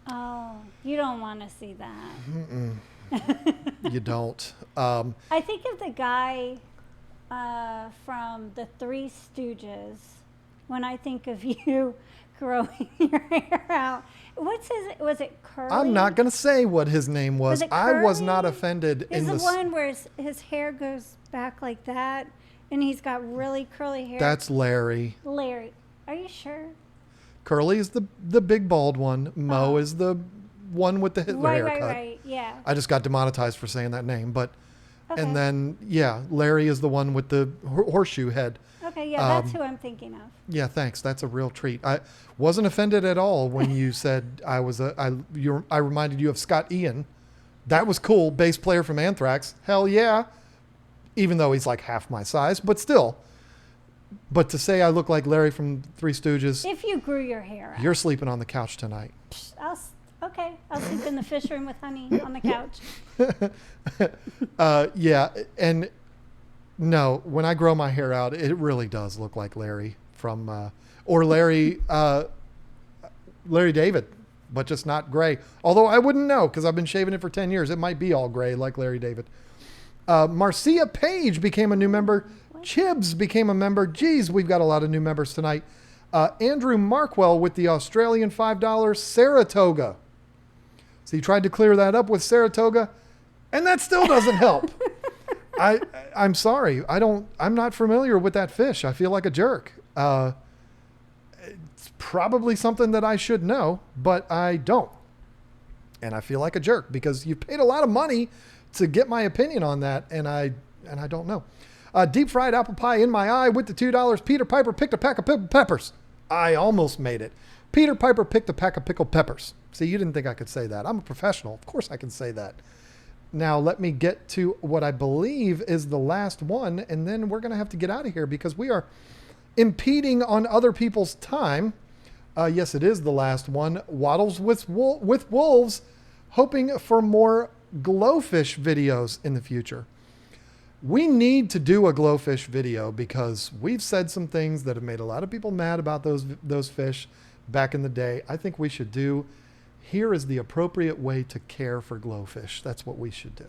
Oh, you don't want to see that. You don't. I think of the guy from the Three Stooges when I think of you growing your hair out. Was it Curly? I'm not going to say what his name was. I was not offended. Is the one where his hair goes back like that and he's got really curly hair? That's Larry. Larry. Are you sure? Curly is the big bald one. Mo is the one with the Hitler haircut. Right. Yeah. I just got demonetized for saying that name. But okay. And then, yeah, Larry is the one with the horseshoe head. Okay, yeah, that's who I'm thinking of. Yeah, thanks. That's a real treat. I wasn't offended at all when you said I reminded you of Scott Ian. That was cool. Bass player from Anthrax. Hell yeah. Even though he's like half my size, but still. But to say I look like Larry from Three Stooges. If you grew your hair out. You're sleeping on the couch tonight. I'll sleep in the fish room with Honey on the couch. Yeah, and no, when I grow my hair out, it really does look like Larry from, or Larry David, but just not gray. Although I wouldn't know because I've been shaving it for 10 years. It might be all gray like Larry David. Marcia Page became a new member. Chibs became a member. Geez, we've got a lot of new members tonight. Andrew Markwell with the Australian $5 Saratoga. So he tried to clear that up with Saratoga, and that still doesn't help. I'm sorry. I'm not familiar with that fish. I feel like a jerk. It's probably something that I should know, but I don't. And I feel like a jerk because you paid a lot of money to get my opinion on that, and I don't know. Deep fried apple pie in my eye with the $2. Peter Piper picked a pack of peppers. I almost made it. Peter Piper picked a pack of pickled peppers. See, you didn't think I could say that. I'm a professional. Of course I can say that. Now, let me get to what I believe is the last one, and then we're going to have to get out of here because we are impeding on other people's time. Yes, it is the last one. Waddles with Wolves, hoping for more glowfish videos in the future. We need to do a glowfish video because we've said some things that have made a lot of people mad about those fish back in the day. I think we should do, here is the appropriate way to care for glowfish. That's what we should do.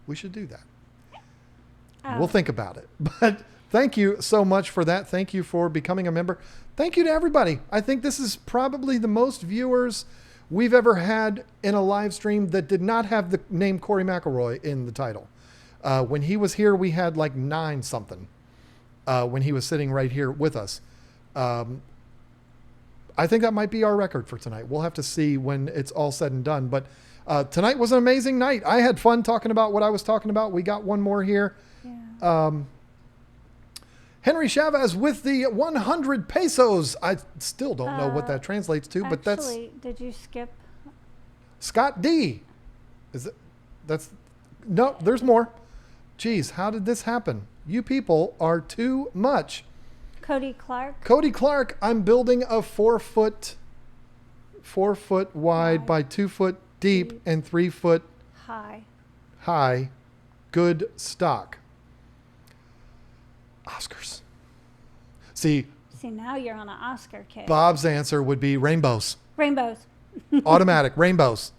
We should do that. We'll think about it. But thank you so much for that. Thank you for becoming a member. Thank you to everybody. I think this is probably the most viewers we've ever had in a live stream that did not have the name Corey McElroy in the title. When he was here, we had like 9 something when he was sitting right here with us. I think that might be our record for tonight. We'll have to see when it's all said and done. But tonight was an amazing night. I had fun talking about what I was talking about. We got one more here. Yeah. Henry Chavez with the 100 pesos. I still don't know what that translates to, but that's... Actually, did you skip? Scott D. Is it? That's... No, there's more. Geez, how did this happen? You people are too much. Cody Clark. Cody Clark, I'm building a 4 foot wide by 2 foot deep and 3 foot high. Good stock. Oscars. See, now you're on an Oscar kick. Bob's answer would be rainbows. Rainbows. Automatic rainbows.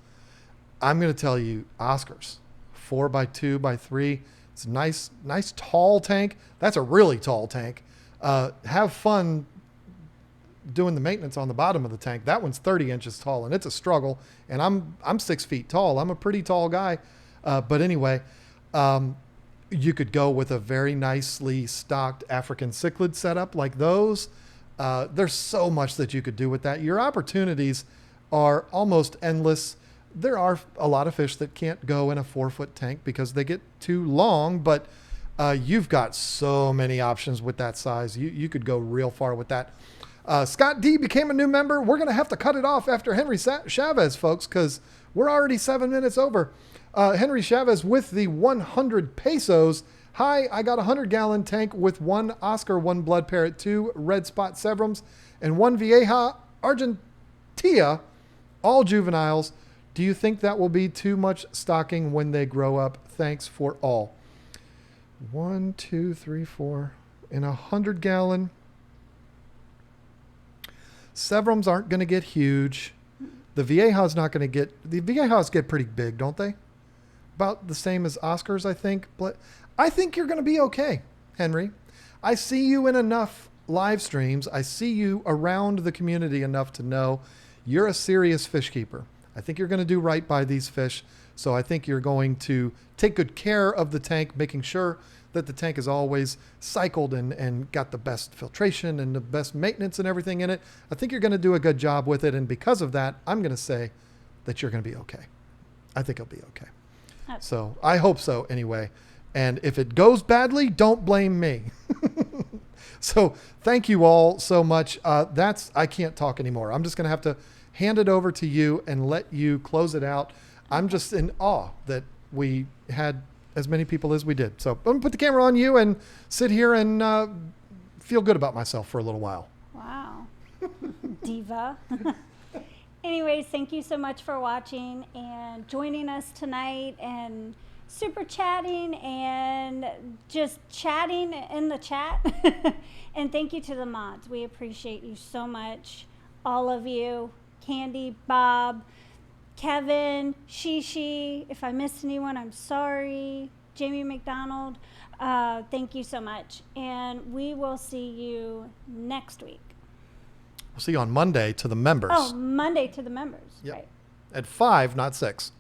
I'm going to tell you Oscars. 4 by 2 by 3. It's a nice tall tank. That's a really tall tank. Have fun doing the maintenance on the bottom of the tank. That one's 30 inches tall and it's a struggle. And I'm 6 feet tall. I'm a pretty tall guy. But anyway, you could go with a very nicely stocked African cichlid setup like those. There's so much that you could do with that. Your opportunities are almost endless. There are a lot of fish that can't go in a 4 foot tank because they get too long, but you've got so many options with that size. You could go real far with that. Scott D became a new member. We're going to have to cut it off after Henry Chavez, folks, because we're already 7 minutes over. Henry Chavez with the 100 pesos. Hi, I got a 100-gallon tank with 1 Oscar, 1 blood parrot, 2 red spot severums, and 1 Vieja Argentina, all juveniles. Do you think that will be too much stocking when they grow up? Thanks for all. 1, 2, 3, 4. In a 100-gallon. Severums aren't going to get huge. The Viejas not going to get... The Viejas get pretty big, don't they? About the same as Oscars, I think. But I think you're going to be okay, Henry. I see you in enough live streams. I see you around the community enough to know you're a serious fish keeper. I think you're going to do right by these fish. So I think you're going to take good care of the tank, making sure that the tank is always cycled and got the best filtration and the best maintenance and everything in it. I think you're going to do a good job with it. And because of that, I'm going to say that you're going to be okay. I think it'll be okay. So I hope so anyway. And if it goes badly, don't blame me. So thank you all so much. I can't talk anymore. I'm just going to have to hand it over to you and let you close it out. I'm just in awe that we had as many people as we did. So I'm going to put the camera on you and sit here and feel good about myself for a little while. Wow. Diva. Anyways, thank you so much for watching and joining us tonight and super chatting and just chatting in the chat. And thank you to the mods. We appreciate you so much. All of you. Candy, Bob, Kevin, Shishi. If I missed anyone, I'm sorry. Jamie McDonald. Thank you so much. And we will see you next week. We'll see you on Monday to the members. Oh, Monday to the members. Yep. Right. At 5, not 6.